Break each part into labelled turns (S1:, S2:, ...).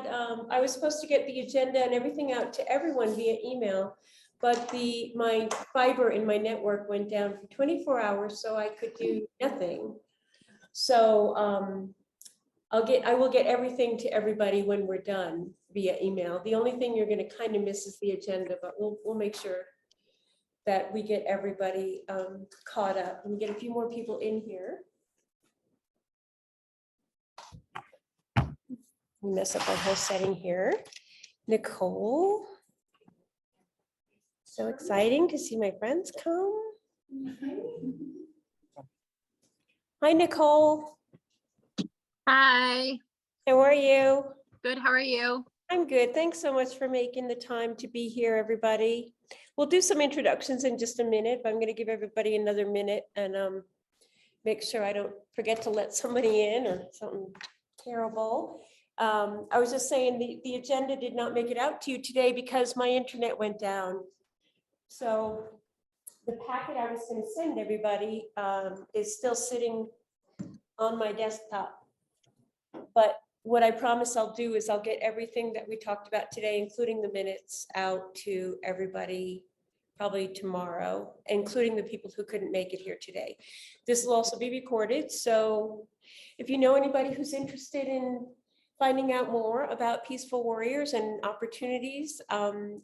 S1: I was supposed to get the agenda and everything out to everyone via email, but my fiber in my network went down for 24 hours, so I could do nothing. So I will get everything to everybody when we're done via email. The only thing you're gonna kind of miss is the agenda, but we'll make sure that we get everybody caught up and get a few more people in here. Mess up our whole setting here. Nicole. So exciting to see my friends come. Hi, Nicole.
S2: Hi,
S1: How are you?
S2: good. How are you?
S1: I'm good. Thanks so much for making the time to be here, everybody. We'll do some introductions in just a minute, but I'm going to give everybody another minute and make sure I don't forget to let somebody in or something terrible. I was just saying the agenda did not make it out to you today because my internet went down. So the packet I was going to send everybody is still sitting on my desktop. But what I promise I'll do is I'll get everything that we talked about today, including the minutes, out to everybody probably tomorrow, including the people who couldn't make it here today. This will also be recorded. So if you know anybody who's interested in finding out more about Peaceful Warriors and opportunities,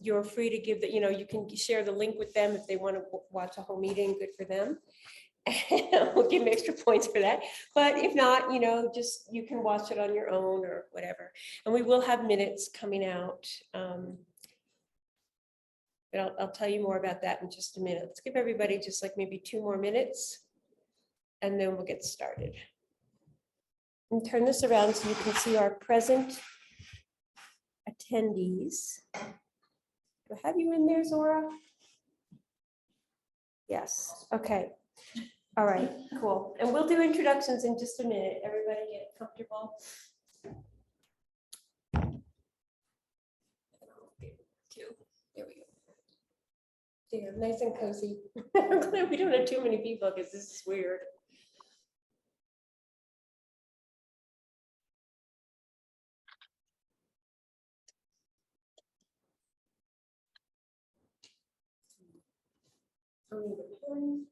S1: you're free to give that, you can share the link with them if they want to watch a whole meeting, good for them. And we'll give them extra points for that. But if not, just you can watch it on your own or whatever. And we will have minutes coming out. But I'll tell you more about that in just a minute. Let's give everybody just like maybe 2 more minutes and then we'll get started. And turn this around so you can see our present attendees. Do I have you in there, Zora? Yes, okay. All right, cool. And we'll do introductions in just a minute. Everybody get comfortable. There we go. There, nice and cozy. I'm glad we don't have too many people because this is weird. I'll need a pen.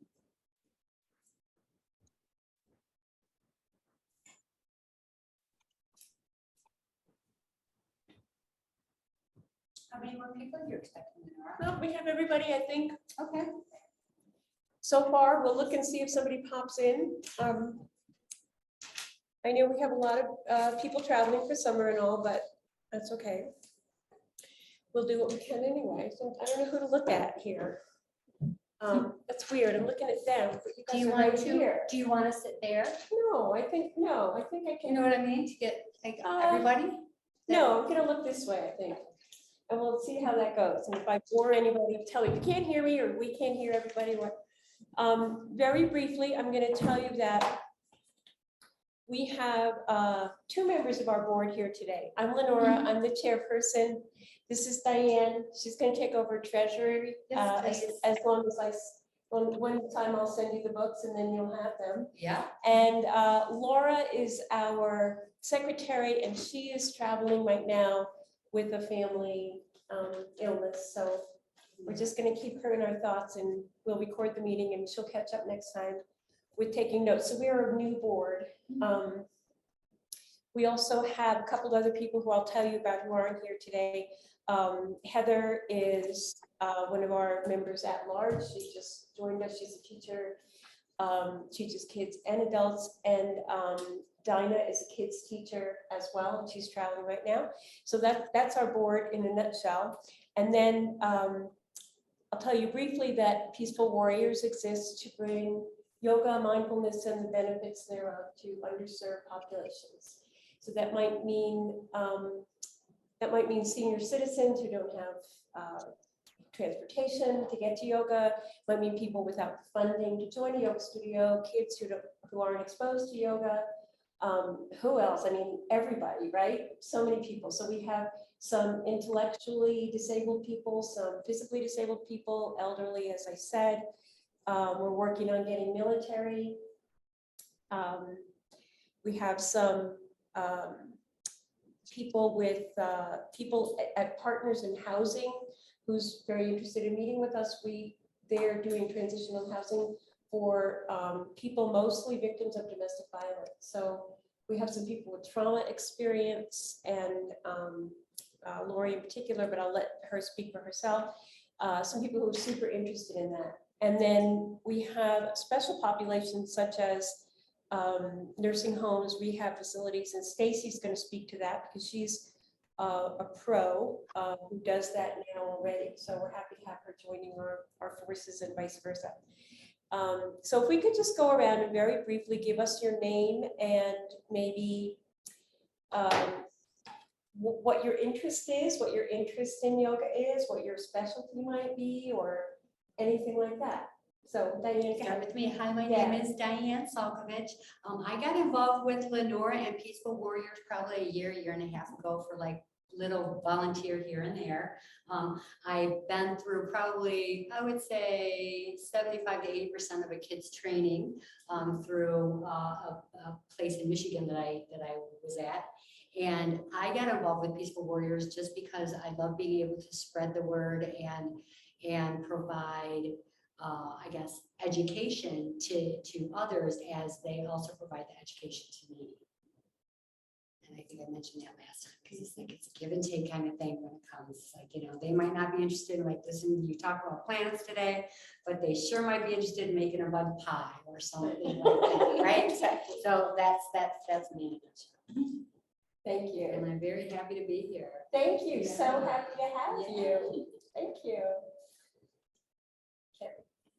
S3: How many more people are you expecting, Nora?
S1: Well, we have everybody, I think.
S3: Okay.
S1: So far, we'll look and see if somebody pops in. I know we have a lot of people traveling for summer and all, but that's okay. We'll do what we can anyway. So I don't know who to look at here. That's weird. I'm looking at them. But you
S3: Do
S1: guys
S3: you
S1: are
S3: want
S1: right
S3: to,
S1: here.
S3: do you want to sit there?
S1: No, I think I can.
S3: You know what I mean? To get like
S1: Uh,
S3: everybody?
S1: No, I'm gonna look this way, I think. And we'll see how that goes. And if I bore anybody, tell me, if you can't hear me or we can't hear everybody. Very briefly, I'm gonna tell you that we have 2 members of our board here today. I'm Lenora, I'm the chairperson. This is Diane. She's gonna take over treasury
S3: Yes, please.
S1: as long as one time I'll send you the books and then you'll have them.
S3: Yeah.
S1: And Laura is our secretary and she is traveling right now with a family illness. So we're just gonna keep her in our thoughts and we'll record the meeting and she'll catch up next time with taking notes. So we're a new board. We also have a couple other people who I'll tell you about who aren't here today. Heather is one of our members at large. She just joined us. She's a teacher, teaches kids and adults. And Dinah is a kids teacher as well. And she's traveling right now. So that's our board in a nutshell. And then I'll tell you briefly that Peaceful Warriors exists to bring yoga, mindfulness, and the benefits thereof to underserved populations. So that might mean senior citizens who don't have transportation to get to yoga, might mean people without funding to join a yoga studio, kids who aren't exposed to yoga. Who else? I mean, everybody, right? So many people. So we have some intellectually disabled people, some physically disabled people, elderly, as I said. We're working on getting military. We have some people with, people at Partners in Housing, who's very interested in meeting with us. They're doing transitional housing for people, mostly victims of domestic violence. So we have some people with trauma experience, and Lori in particular, but I'll let her speak for herself. Some people who are super interested in that. And then we have special populations such as nursing homes, rehab facilities, and Stacy's going to speak to that because she's a pro who does that now already. So we're happy to have her joining our forces and vice versa. So if we could just go around and very briefly give us your name and maybe what your interest is, what your interest in yoga is, what your specialty might be, or anything like that. So Diane,
S3: Start with me. Hi, my
S1: Yeah.
S3: name is Diane Salkovich. I got involved with Lenora and Peaceful Warriors probably a year and a half ago for like little volunteer here and there. I've been through probably, I would say 75 to 80% of a kid's training through a place in Michigan that I was at. And I got involved with Peaceful Warriors just because I love being able to spread the word and provide, I guess, education to others as they also provide the education to me. And I think I mentioned that last time because it's like it's a give and take kind of thing when it comes. Like, you know, they might not be interested in like listening to you talk about plants today, but they sure might be interested in making a mud pie or something like that, right?
S1: Exactly.
S3: So that's me.
S1: Thank you.
S3: And I'm very happy to be here.
S1: Thank you. So
S3: Yeah.
S1: happy to have
S3: Yeah.
S1: you. Thank you.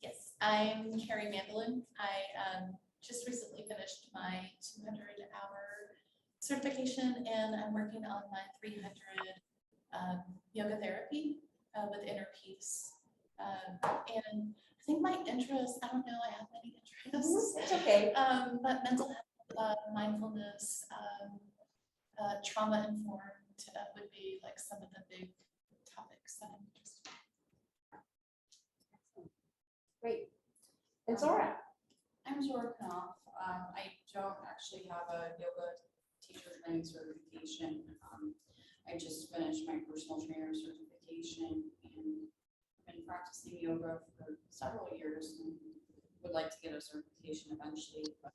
S4: Yes, I'm Carrie Mandolin. I just recently finished my 200-hour certification, and I'm working on my 300 yoga therapy with Inner Peace. And I think my interests, I don't know, I have many interests,
S1: It's okay.
S4: but mental health, mindfulness, trauma informed would be like some of the big topics that I'm interested in.
S1: Great. And Zora.
S5: I'm Zora Knopf. I don't actually have a yoga teacher training certification. I just finished my personal trainer certification and I've been practicing yoga for several years and would like to get a certification eventually. But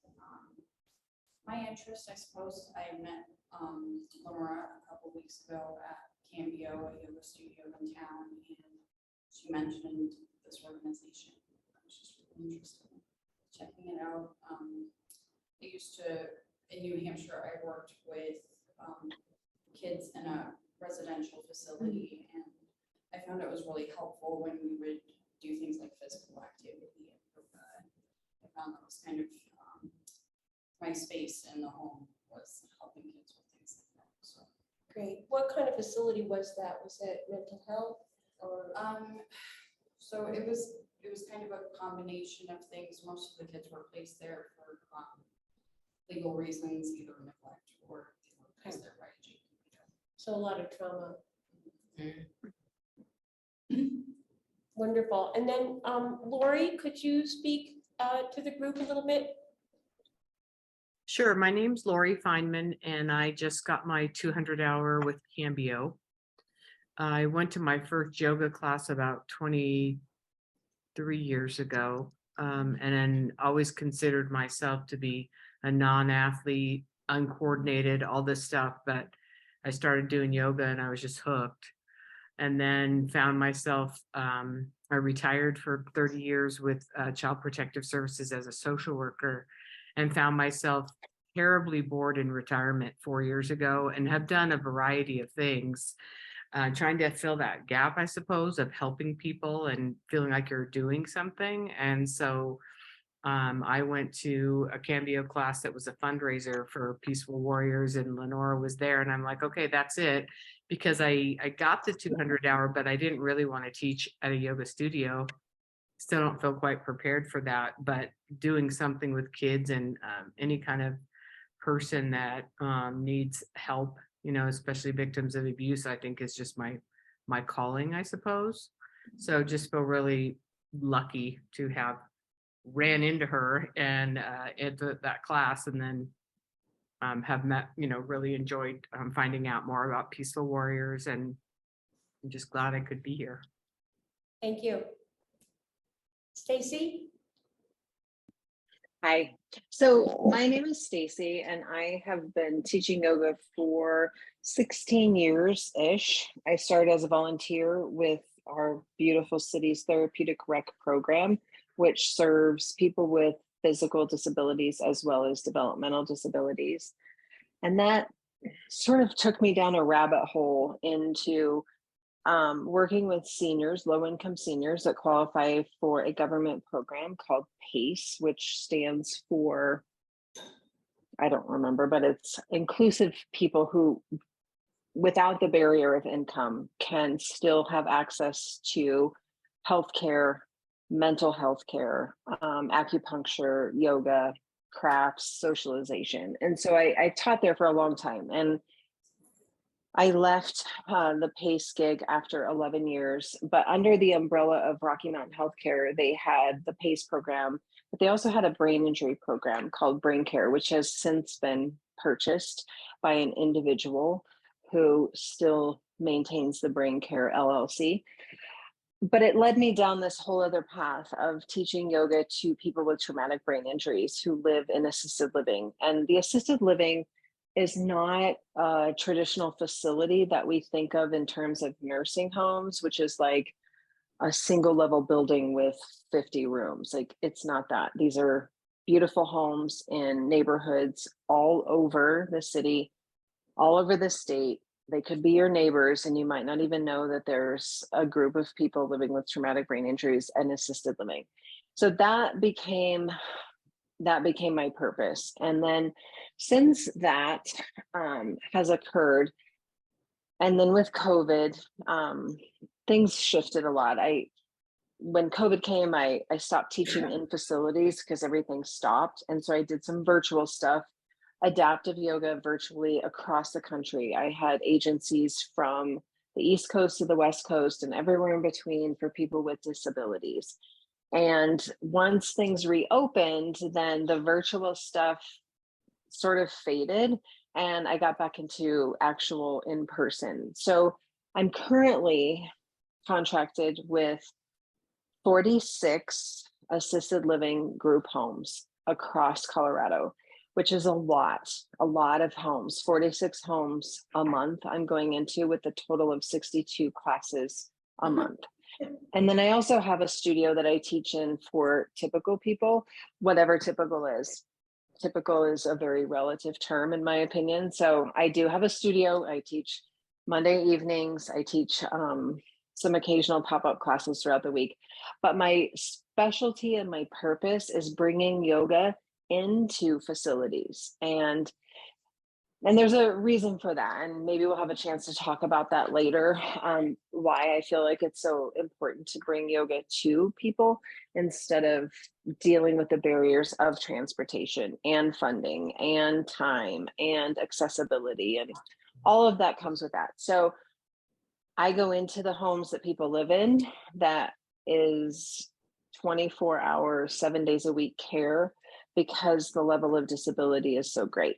S5: my interest, I suppose, I met Lenora a couple weeks ago at Cambio, a yoga studio in town, and she mentioned this organization. I was just really interested in checking it out. In New Hampshire, I worked with kids in a residential facility, and I found it was really helpful when we would do things like physical activity and yoga. I found that was kind of my space in the home was helping kids with things like that. So
S1: Great. What kind of facility was that? Was it mental health or?
S5: So it was kind of a combination of things. Most of the kids were placed there for legal reasons, either neglect or they were placed there by a JPPW.
S1: So a lot of trauma. Wonderful. And then Lori, could you speak to the group a little bit?
S6: Sure. My name's Lori Feynman, and I just got my 200-hour with Cambio. I went to my first yoga class about 23 years ago, and then always considered myself to be a non-athlete, uncoordinated, all this stuff. But I started doing yoga and I was just hooked. And then found myself, I retired for 30 years with Child Protective Services as a social worker, and found myself terribly bored in retirement 4 years ago, and have done a variety of things, trying to fill that gap, I suppose, of helping people and feeling like you're doing something. And so I went to a Cambio class that was a fundraiser for Peaceful Warriors, and Lenora was there, and I'm like, okay, that's it. Because I got the 200-hour, but I didn't really want to teach at a yoga studio. Still don't feel quite prepared for that, but doing something with kids and any kind of person that needs help, you know, especially victims of abuse, I think is just my calling, I suppose. So just feel really lucky to have ran into her and at that class, and then have met, really enjoyed finding out more about Peaceful Warriors, and I'm just glad I could be here.
S1: Thank you. Stacy?
S7: Hi, so my name is Stacy and I have been teaching yoga for 16 years-ish. I started as a volunteer with our beautiful city's therapeutic rec program, which serves people with physical disabilities as well as developmental disabilities. And that sort of took me down a rabbit hole into working with seniors, low-income seniors that qualify for a government program called PACE, which stands for, I don't remember, but it's inclusive people who, without the barrier of income, can still have access to healthcare, mental health care, acupuncture, yoga, crafts, socialization. And so I taught there for a long time. And I left the PACE gig after 11 years, but under the umbrella of Rocky Mountain Healthcare, they had the PACE program, but they also had a brain injury program called Brain Care, which has since been purchased by an individual who still maintains the Brain Care LLC. But it led me down this whole other path of teaching yoga to people with traumatic brain injuries who live in assisted living. And the assisted living is not a traditional facility that we think of in terms of nursing homes, which is like a single level building with 50 rooms. Like, it's not that. These are beautiful homes in neighborhoods all over the city, all over the state. They could be your neighbors and you might not even know that there's a group of people living with traumatic brain injuries and assisted living. So that became my purpose. And then since that has occurred, and then with COVID, things shifted a lot. When COVID came, I stopped teaching in facilities because everything stopped. And so I did some virtual stuff, adaptive yoga virtually across the country. I had agencies from the East Coast to the West Coast and everywhere in between for people with disabilities. And once things reopened, then the virtual stuff sort of faded and I got back into actual in-person. So I'm currently contracted with 46 assisted living group homes across Colorado, which is a lot of homes, 46 homes a month I'm going into with a total of 62 classes a month. And then I also have a studio that I teach in for typical people, whatever typical is. Typical is a very relative term in my opinion. So I do have a studio. I teach Monday evenings. I teach some occasional pop-up classes throughout the week. But my specialty and my purpose is bringing yoga into facilities. And there's a reason for that. And maybe we'll have a chance to talk about that later, why I feel like it's so important to bring yoga to people instead of dealing with the barriers of transportation and funding and time and accessibility. And all of that comes with that. So I go into the homes that people live in that is 24 hours, 7 days a week care because the level of disability is so great.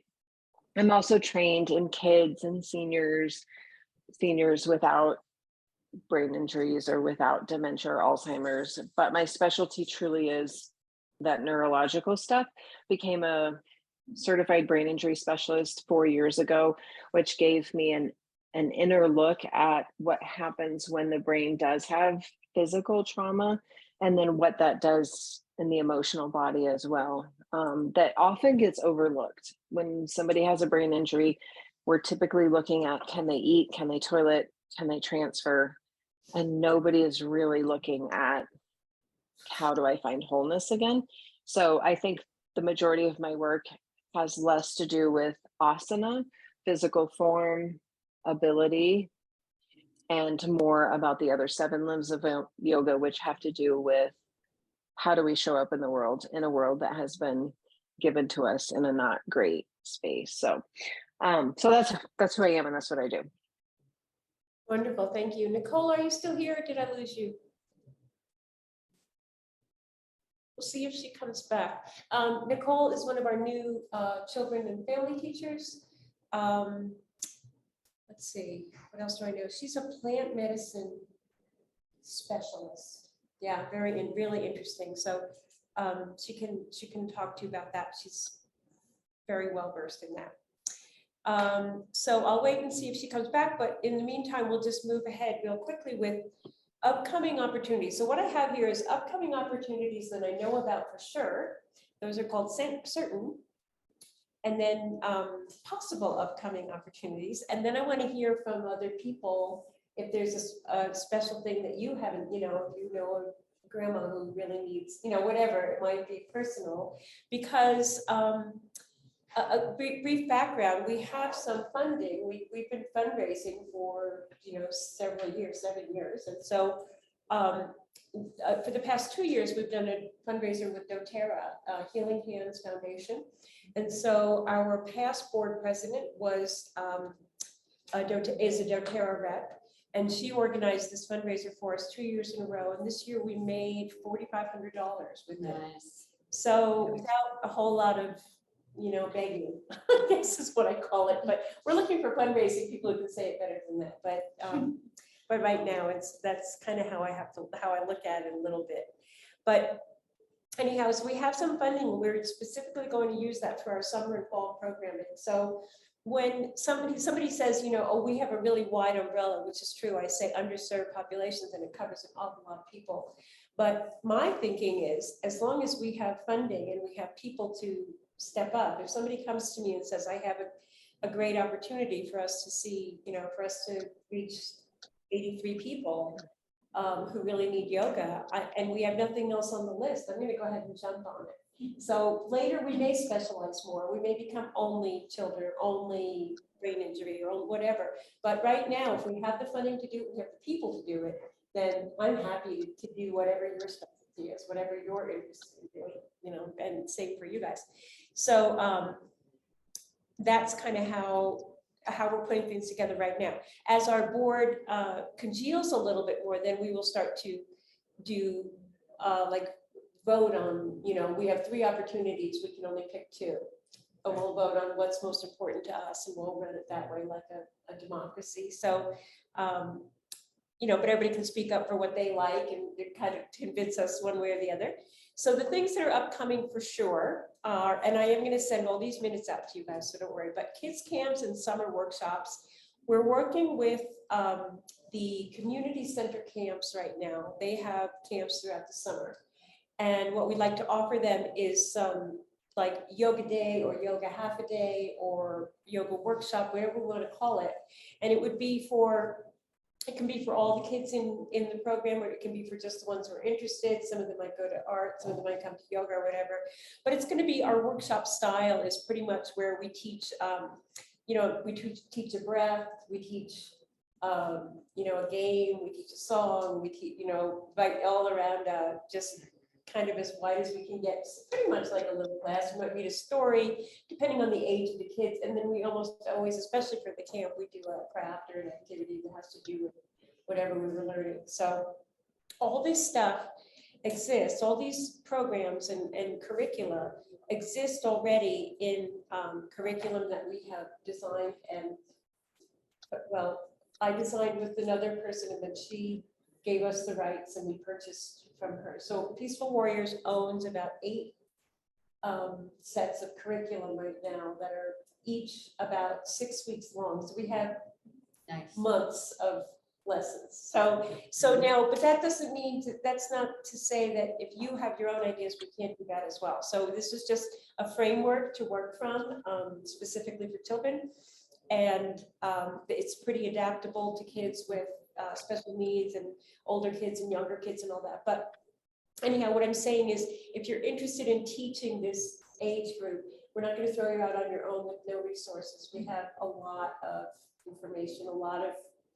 S7: I'm also trained in kids and seniors without brain injuries or without dementia or Alzheimer's, but my specialty truly is that neurological stuff. Became a certified brain injury specialist 4 years ago, which gave me an inner look at what happens when the brain does have physical trauma and then what that does in the emotional body as well. That often gets overlooked. When somebody has a brain injury, we're typically looking at, can they eat, can they toilet, can they transfer? And nobody is really looking at, how do I find wholeness again? So I think the majority of my work has less to do with asana, physical form, ability, and more about the other 7 limbs of yoga, which have to do with how do we show up in the world, in a world that has been given to us in a not great space. So that's who I am and that's what I do.
S1: Wonderful, thank you. Nicole, are you still here or did I lose you? We'll see if she comes back. Nicole is one of our new children and family teachers. Let's see, what else do I know? She's a plant medicine specialist. Yeah, really interesting. So she can talk to you about that. She's very well versed in that. So I'll wait and see if she comes back, but in the meantime, we'll just move ahead real quickly with upcoming opportunities. So what I have here is upcoming opportunities that I know about for sure. Those are called certain. And then possible upcoming opportunities. And then I want to hear from other people if there's a special thing that you haven't, if you know a grandma who really needs, whatever, it might be personal. Because a brief background, we have some funding. We've been fundraising for, several years, 7 years. And so for the past 2 years, we've done a fundraiser with doTERRA, Healing Hands Foundation. And so our past board president was is a doTERRA rep, and she organized this fundraiser for us 2 years in a row. And this year we made $4,500 with it.
S3: Nice.
S1: So without a whole lot of, begging, I guess is what I call it. But we're looking for fundraising people who can say it better than that. But right now that's kind of how I look at it a little bit. But anyhow, so we have some funding. We're specifically going to use that for our summer and fall programming. So when somebody says, oh, we have a really wide umbrella, which is true, I say underserved populations, and it covers an awful lot of people. But my thinking is, as long as we have funding and we have people to step up, if somebody comes to me and says, I have a great opportunity for us to see, for us to reach 83 people who really need yoga, and we have nothing else on the list, I'm going to go ahead and jump on it. So later we may specialize more. We may become only children, only brain injury, or whatever. But right now, if we have the funding to do it, we have the people to do it, then I'm happy to do whatever your specialty is, whatever you're interested in doing, and same for you guys. So that's kind of how we're putting things together right now. As our board congeals a little bit more, then we will start to do vote on, we have 3 opportunities, we can only pick 2. And we'll vote on what's most important to us, and we'll run it that way, like a democracy. So, but everybody can speak up for what they like, and it kind of convince us one way or the other. So the things that are upcoming for sure are, and I am going to send all these minutes out to you guys, so don't worry, but kids camps and summer workshops. We're working with the community center camps right now. They have camps throughout the summer. And what we'd like to offer them is some like yoga day or yoga half a day or yoga workshop, whatever we want to call it. And it would be it can be for all the kids in the program, or it can be for just the ones who are interested. Some of them might go to art, some of them might come to yoga or whatever. But it's going to be, our workshop style is pretty much where we teach, we teach a breath, we teach, a game, we teach a song, we teach, like all around, just kind of as wide as we can get. It's pretty much like a little class. We might read a story, depending on the age of the kids. And then we almost always, especially for the camp, we do a craft or an activity that has to do with whatever we were learning. So all this stuff exists, all these programs and curricula exist already in curriculum that we have designed. And well, I designed with another person, and then she gave us the rights and we purchased from her. So Peaceful Warriors owns about 8 sets of curriculum right now that are each about 6 weeks long. So we have months of lessons. So now, but that doesn't mean that's not to say that if you have your own ideas, we can't do that as well. So this is just a framework to work from, specifically for children. And it's pretty adaptable to kids with special needs and older kids and younger kids and all that. But anyhow, what I'm saying is, if you're interested in teaching this age group, we're not going to throw you out on your own with no resources. We have a lot of information, a lot of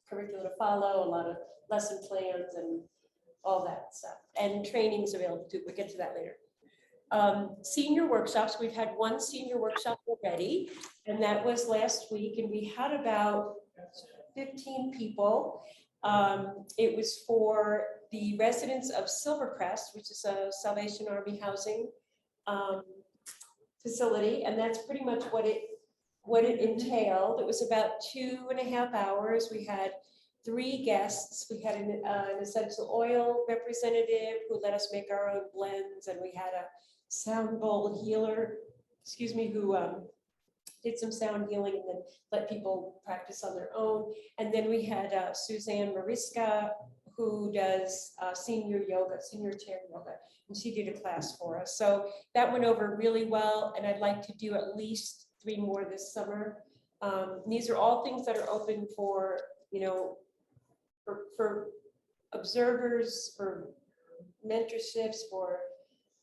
S1: curriculum to follow, a lot of lesson plans and all that stuff. And trainings available too. We'll get to that later. Senior workshops, we've had 1 senior workshop already, and that was last week, and we had about 15 people. It was for the residents of Silvercrest, which is a Salvation Army housing facility, and that's pretty much what it entailed. It was about 2.5 hours. We had 3 guests. We had an essential oil representative who let us make our own blends, and we had a sound bowl healer, who did some sound healing and then let people practice on their own. And then we had Suzanne Mariska, who does senior chair yoga, and she did a class for us. So that went over really well, and I'd like to do at least 3 more this summer. These are all things that are open for, for observers, for mentorships, for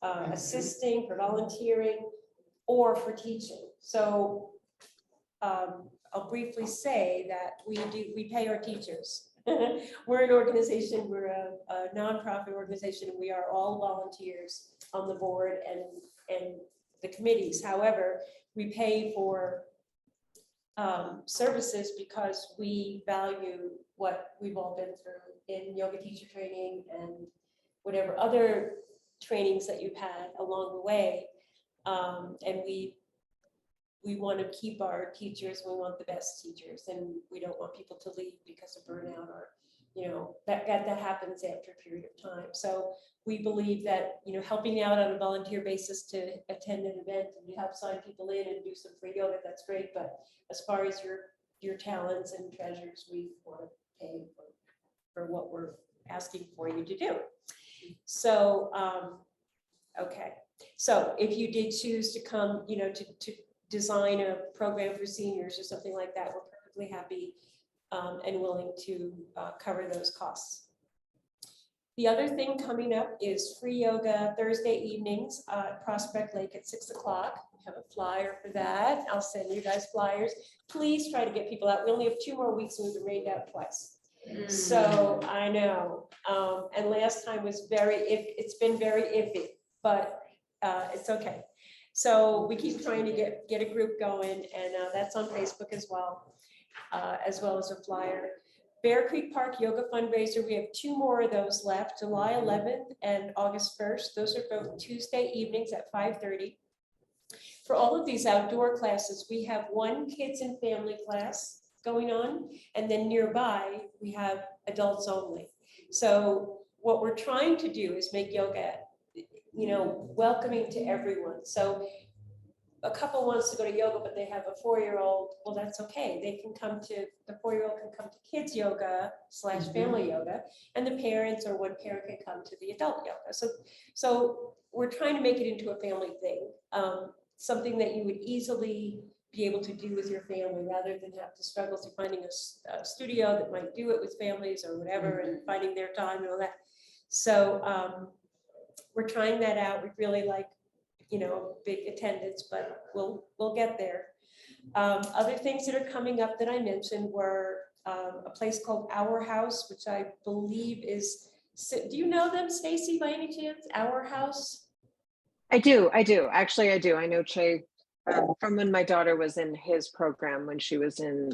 S1: assisting, for volunteering, or for teaching. So I'll briefly say that we pay our teachers. We're an organization, we're a nonprofit organization, and we are all volunteers on the board and the committees. However, we pay for services because we value what we've all been through in yoga teacher training and whatever other trainings that you've had along the way. And we want to keep our teachers, we want the best teachers, and we don't want people to leave because of burnout or, that happens after a period of time. So we believe that, helping out on a volunteer basis to attend an event and help sign people in and do some free yoga, that's great. But as far as your talents and treasures, we want to pay for what we're asking for you to do. So, okay. So if you did choose to come, to design a program for seniors or something like that, we're perfectly happy and willing to cover those costs. The other thing coming up is free yoga Thursday evenings at Prospect Lake at 6 o'clock. We have a flyer for that. I'll send you guys flyers. Please try to get people out. We only have 2 more weeks and we've been rained out twice. So I know. And last time was it's been very iffy, but it's okay. So we keep trying to get a group going, and that's on Facebook as well as a flyer. Bear Creek Park Yoga Fundraiser, we have 2 more of those left, July 11th and August 1st. Those are both Tuesday evenings at 5:30. For all of these outdoor classes, we have 1 kids and family class going on, and then nearby we have adults only. So what we're trying to do is make yoga, welcoming to everyone. So a couple wants to go to yoga, but they have a 4-year-old. Well, that's okay. The 4-year-old can come to kids yoga / family yoga, and the parents or one parent can come to the adult yoga. So we're trying to make it into a family thing, something that you would easily be able to do with your family rather than have to struggle through finding a studio that might do it with families or whatever and finding their time and all that. So we're trying that out. We really like, big attendance, but we'll get there. Other things that are coming up that I mentioned were a place called Our House, which I believe is, do you know them, Stacy, by any chance? Our House?
S7: I do. Actually, I do. I know Che from when my daughter was in his program when she was in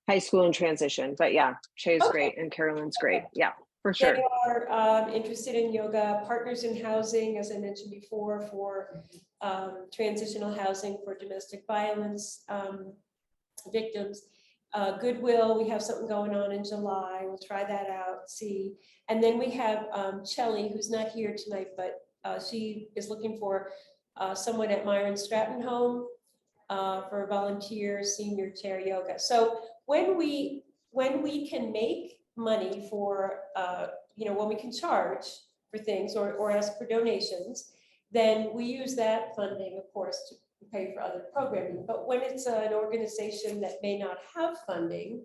S7: high school and transition. But yeah, Che's great and Carolyn's great. Yeah, for sure.
S1: They are interested in yoga, Partners in Housing, as I mentioned before, for transitional housing for domestic violence victims. Goodwill, we have something going on in July. We'll try that out, see. And then we have Chelly, who's not here tonight, but she is looking for someone at Myron Stratton Home for volunteer senior chair yoga. So when we can make money for, when we can charge for things or ask for donations, then we use that funding, of course, to pay for other programming. But when it's an organization that may not have funding,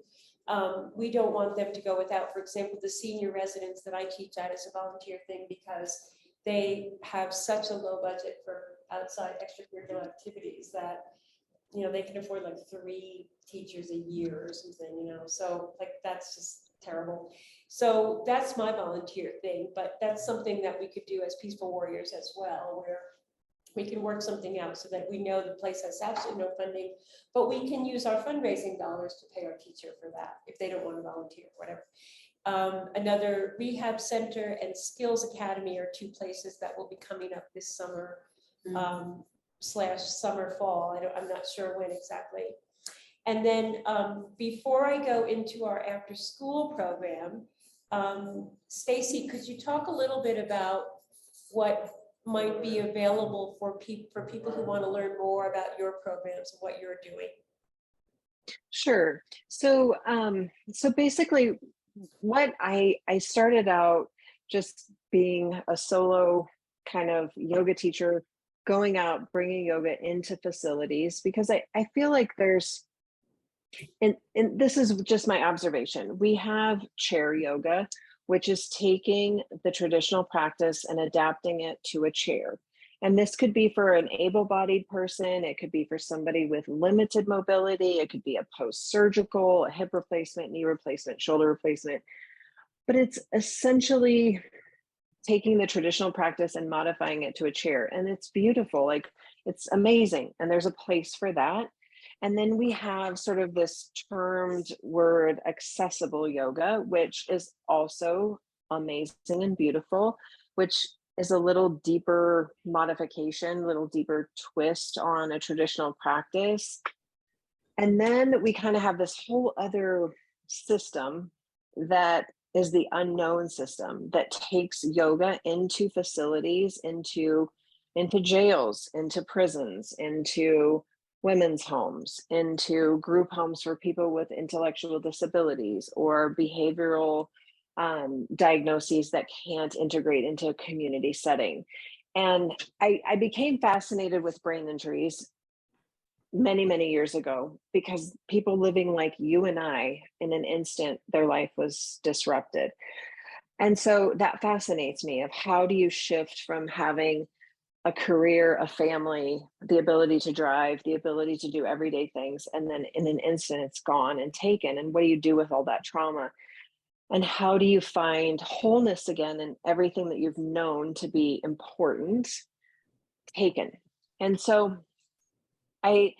S1: we don't want them to go without. For example, the senior residents that I teach at is a volunteer thing because they have such a low budget for outside extracurricular activities that, they can afford like 3 teachers a year or something, so like that's just terrible. So that's my volunteer thing, but that's something that we could do as Peaceful Warriors as well, where we can work something out so that we know the place has absolutely no funding, but we can use our fundraising dollars to pay our teacher for that if they don't want to volunteer or whatever. Another rehab center and skills academy are two places that will be coming up this summer slash summer fall. I'm not sure when exactly. And then before I go into our after school program, Stacy, could you talk a little bit about what might be available for people who want to learn more about your programs and what you're doing?
S7: Sure. So, so basically, what I started out just being a solo kind of yoga teacher, going out, bringing yoga into facilities, because I feel like there's, and this is just my observation, we have chair yoga, which is taking the traditional practice and adapting it to a chair. And this could be for an able-bodied person, it could be for somebody with limited mobility, it could be a post-surgical, a hip replacement, knee replacement, shoulder replacement. But it's essentially taking the traditional practice and modifying it to a chair. And it's beautiful, like it's amazing. And there's a place for that. And then we have sort of this termed word, accessible yoga, which is also amazing and beautiful, which is a little deeper modification, little deeper twist on a traditional practice. And then we kind of have this whole other system that is the unknown system that takes yoga into facilities, into jails, into prisons, into women's homes, into group homes for people with intellectual disabilities or behavioral diagnoses that can't integrate into a community setting. And I became fascinated with brain injuries many, many years ago, because people living like you and I, in an instant, their life was disrupted. And so that fascinates me, of how do you shift from having a career, a family, the ability to drive, the ability to do everyday things, and then in an instant it's gone and taken. And what do you do with all that trauma? And how do you find wholeness again in everything that you've known to be important taken? And so I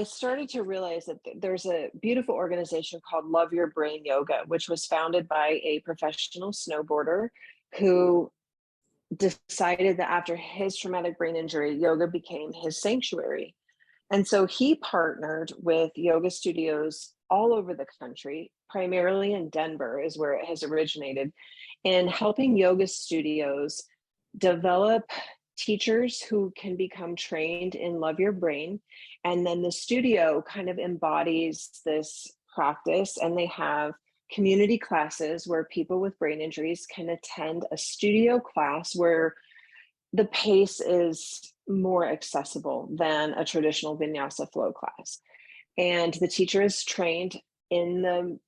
S7: started to realize that there's a beautiful organization called Love Your Brain Yoga, which was founded by a professional snowboarder who decided that after his traumatic brain injury, yoga became his sanctuary. And so he partnered with yoga studios all over the country, primarily in Denver is where it has originated, in helping yoga studios develop teachers who can become trained in Love Your Brain. And then the studio kind of embodies this practice, and they have community classes where people with brain injuries can attend a studio class where the pace is more accessible than a traditional vinyasa flow class. And the teacher is trained in the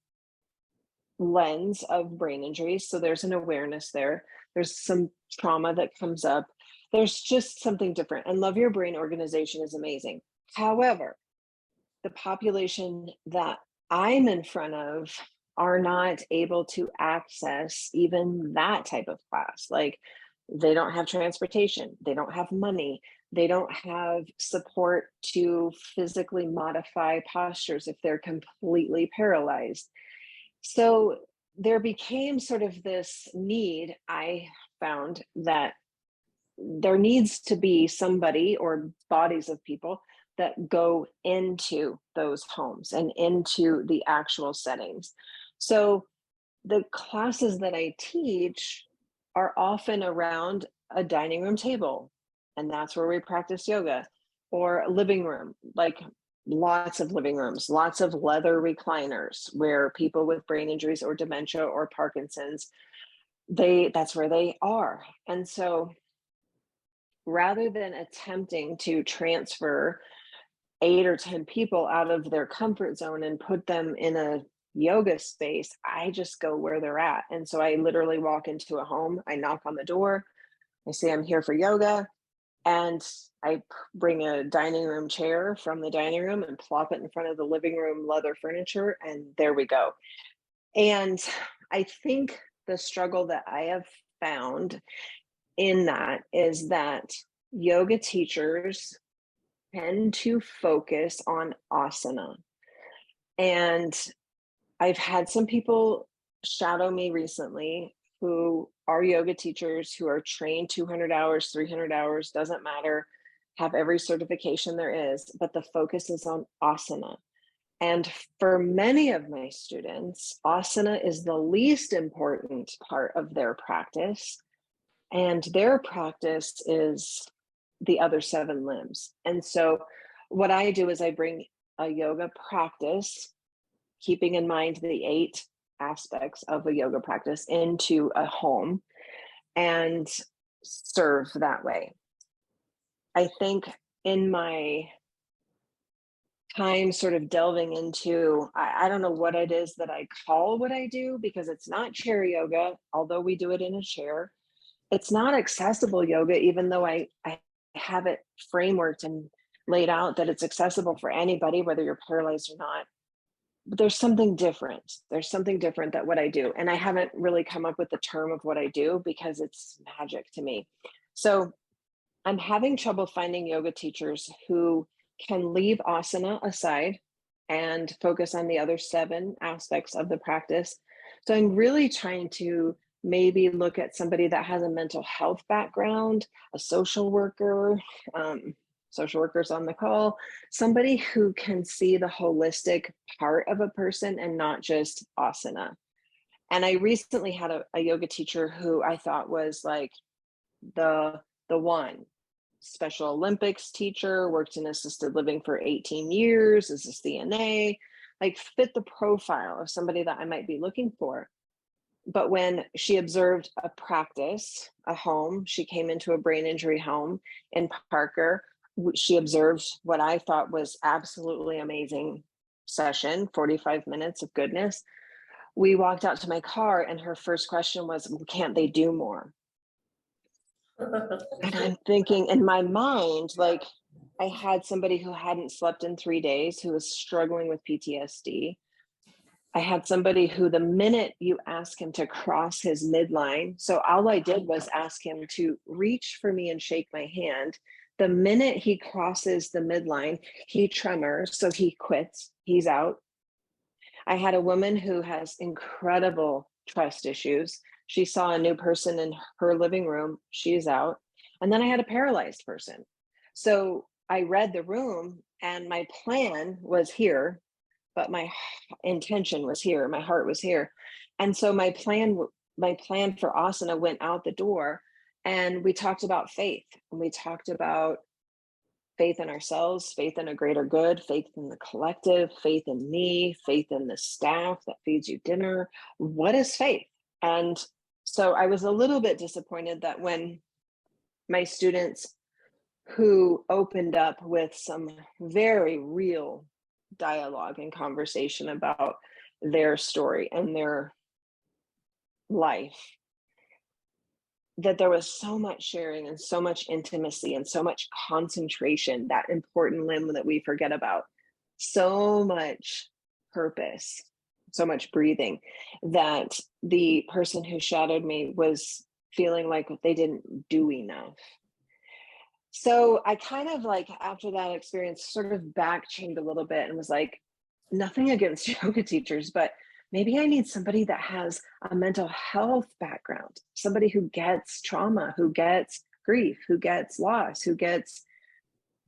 S7: lens of brain injuries. So there's an awareness there. There's some trauma that comes up. There's just something different. And Love Your Brain organization is amazing. However, the population that I'm in front of are not able to access even that type of class. Like, they don't have transportation, they don't have money, they don't have support to physically modify postures if they're completely paralyzed. So there became sort of this need, I found, that there needs to be somebody or bodies of people that go into those homes and into the actual settings. So the classes that I teach are often around a dining room table, and that's where we practice yoga, or a living room, like lots of living rooms, lots of leather recliners where people with brain injuries or dementia or Parkinson's, that's where they are. And so rather than attempting to transfer 8 or 10 people out of their comfort zone and put them in a yoga space, I just go where they're at. And so I literally walk into a home, I knock on the door, I say I'm here for yoga, and I bring a dining room chair from the dining room and plop it in front of the living room leather furniture, and there we go. And I think the struggle that I have found in that is that yoga teachers tend to focus on asana. And I've had some people shadow me recently who are yoga teachers who are trained 200 hours, 300 hours, doesn't matter, have every certification there is, but the focus is on asana. And for many of my students, asana is the least important part of their practice. And their practice is the other 7 limbs. And so what I do is I bring a yoga practice, keeping in mind the 8 aspects of a yoga practice, into a home and serve that way. I think in my time sort of delving into, I don't know what it is that I call what I do, because it's not chair yoga, although we do it in a chair. It's not accessible yoga, even though I have it frameworked and laid out that it's accessible for anybody, whether you're paralyzed or not. But there's something different. There's something different that what I do. And I haven't really come up with the term of what I do because it's magic to me. So I'm having trouble finding yoga teachers who can leave asana aside and focus on the other 7 aspects of the practice. So I'm really trying to maybe look at somebody that has a mental health background, a social worker, social workers on the call, somebody who can see the holistic part of a person and not just asana. And I recently had a yoga teacher who I thought was like the one. Special Olympics teacher, worked in assisted living for 18 years, is a CNA, like fit the profile of somebody that I might be looking for. But when she observed a practice, a home, she came into a brain injury home in Parker. She observed what I thought was absolutely amazing session, 45 minutes of goodness. We walked out to my car and her first question was, can't they do more? And I'm thinking in my mind, like, I had somebody who hadn't slept in 3 days, who was struggling with PTSD. I had somebody who, the minute you ask him to cross his midline, so all I did was ask him to reach for me and shake my hand. The minute he crosses the midline, he tremors, so he quits, he's out. I had a woman who has incredible trust issues. She saw a new person in her living room, she's out. And then I had a paralyzed person. So I read the room and my plan was here, but my intention was here, my heart was here. And so my plan for asana went out the door, and we talked about faith, and we talked about faith in ourselves, faith in a greater good, faith in the collective, faith in me, faith in the staff that feeds you dinner. What is faith? And so I was a little bit disappointed that when my students who opened up with some very real dialogue and conversation about their story and their life, that there was so much sharing and so much intimacy and so much concentration, that important limb that we forget about, so much purpose, so much breathing, that the person who shadowed me was feeling like they didn't do enough. So I kind of, like, after that experience, sort of back chained a little bit and was like, nothing against yoga teachers, but maybe I need somebody that has a mental health background, somebody who gets trauma, who gets grief, who gets loss, who gets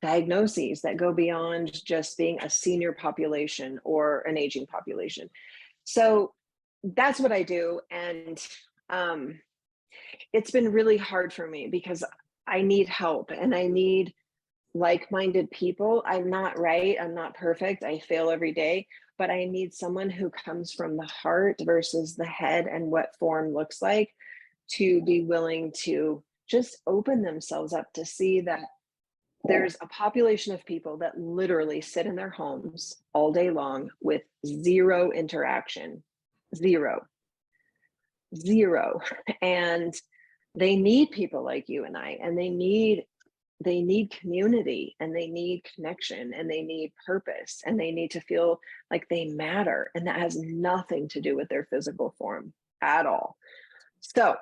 S7: diagnoses that go beyond just being a senior population or an aging population. So that's what I do. And it's been really hard for me because I need help and I need like-minded people. I'm not right, I'm not perfect, I fail every day, but I need someone who comes from the heart versus the head and what form looks like, to be willing to just open themselves up to see that there's a population of people that literally sit in their homes all day long with zero interaction, zero. And they need people like you and I, and they need community, and they need connection, and they need purpose, and they need to feel like they matter. And that has nothing to do with their physical form at all. So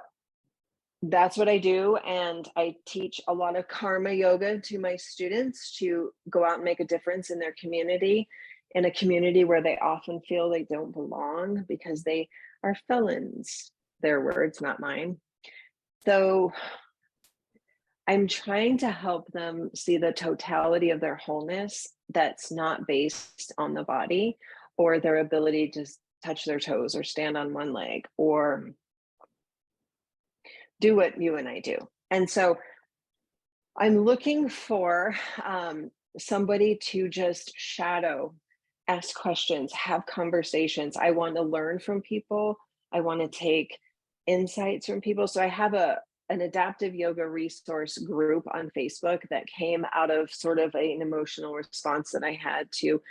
S7: that's what I do. And I teach a lot of karma yoga to my students to go out and make a difference in their community, in a community where they often feel they don't belong because they are felons. Their words, not mine. So I'm trying to help them see the totality of their wholeness that's not based on the body or their ability to touch their toes or stand on one leg or do what you and I do. And so I'm looking for somebody to just shadow, ask questions, have conversations. I want to learn from people. I want to take insights from people. So I have an adaptive yoga resource group on Facebook that came out of sort of an emotional response that I had to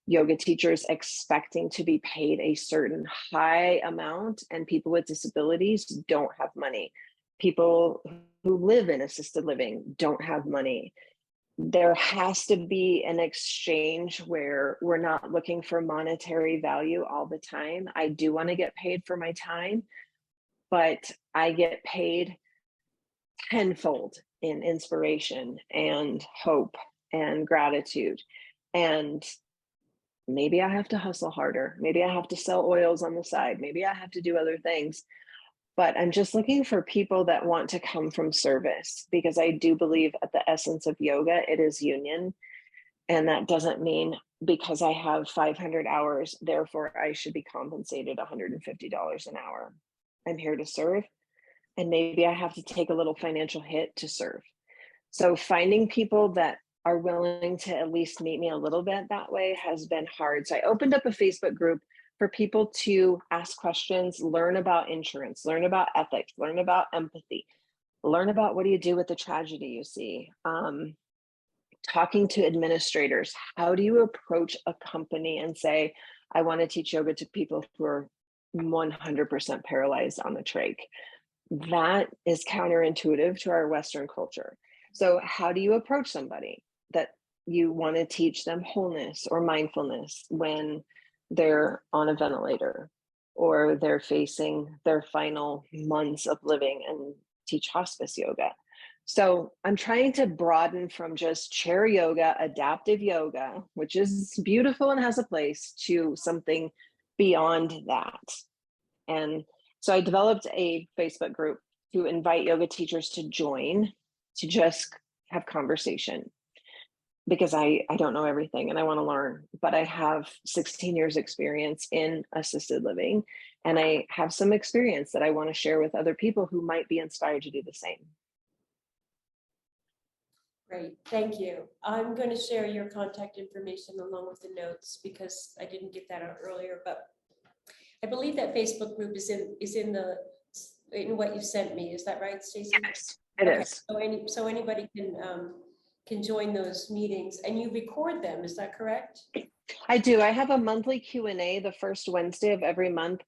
S7: yoga teachers expecting to be paid a certain high amount, and people with disabilities don't have money. People who live in assisted living don't have money. There has to be an exchange where we're not looking for monetary value all the time. I do want to get paid for my time, but I get paid tenfold in inspiration and hope and gratitude. And maybe I have to hustle harder. Maybe I have to sell oils on the side. Maybe I have to do other things. But I'm just looking for people that want to come from service, because I do believe at the essence of yoga, it is union. And that doesn't mean because I have 500 hours, therefore I should be compensated $150 an hour. I'm here to serve. And maybe I have to take a little financial hit to serve. So finding people that are willing to at least meet me a little bit that way has been hard. So I opened up a Facebook group for people to ask questions, learn about insurance, learn about ethics, learn about empathy, learn about what do you do with the tragedy you see. Talking to administrators, how do you approach a company and say, I want to teach yoga to people who are 100% paralyzed on the trach? That is counterintuitive to our Western culture. So how do you approach somebody that you want to teach them wholeness or mindfulness when they're on a ventilator or they're facing their final months of living and teach hospice yoga? So I'm trying to broaden from just chair yoga, adaptive yoga, which is beautiful and has a place, to something beyond that. And so I developed a Facebook group to invite yoga teachers to join, to just have conversation, because I don't know everything and I want to learn, but I have 16 years experience in assisted living, and I have some experience that I want to share with other people who might be inspired to do the same.
S1: Great, thank you. I'm going to share your contact information along with the notes because I didn't get that out earlier, but I believe that Facebook group is in what you sent me. Is that right, Stacey?
S7: Yes, it is.
S1: So anybody can join those meetings, and you record them. Is that correct?
S7: I do. I have a monthly Q&A the first Wednesday of every month,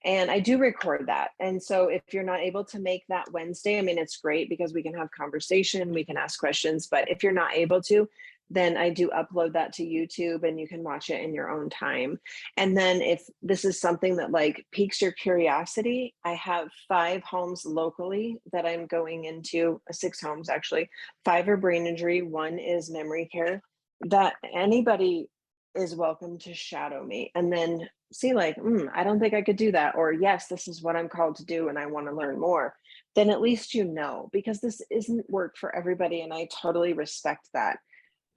S7: and I do record that. And so if you're not able to make that Wednesday, I mean, it's great because we can have conversation, we can ask questions, but if you're not able to, then I do upload that to YouTube and you can watch it in your own time. And then if this is something that like piques your curiosity, I have 5 homes locally that I'm going into, 6 homes actually. 5 are brain injury, 1 is memory care, that anybody is welcome to shadow me and then see like, I don't think I could do that. Or yes, this is what I'm called to do and I want to learn more. Then at least you know, because this isn't work for everybody. And I totally respect that.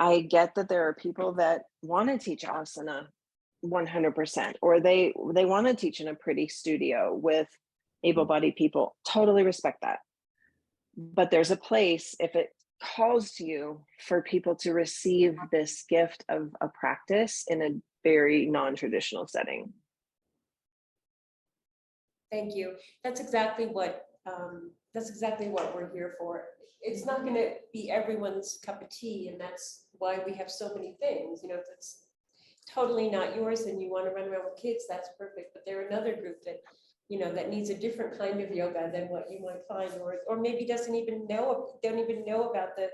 S7: I get that there are people that want to teach asana 100%, or they want to teach in a pretty studio with able-bodied people. Totally respect that. But there's a place, if it calls to you, for people to receive this gift of a practice in a very non-traditional setting.
S1: Thank you. That's exactly what we're here for. It's not going to be everyone's cup of tea, and that's why we have so many things. You know, if it's totally not yours and you want to run around with kids, that's perfect. But there are another group that, you know, that needs a different kind of yoga than what you might find, or maybe don't even know about the.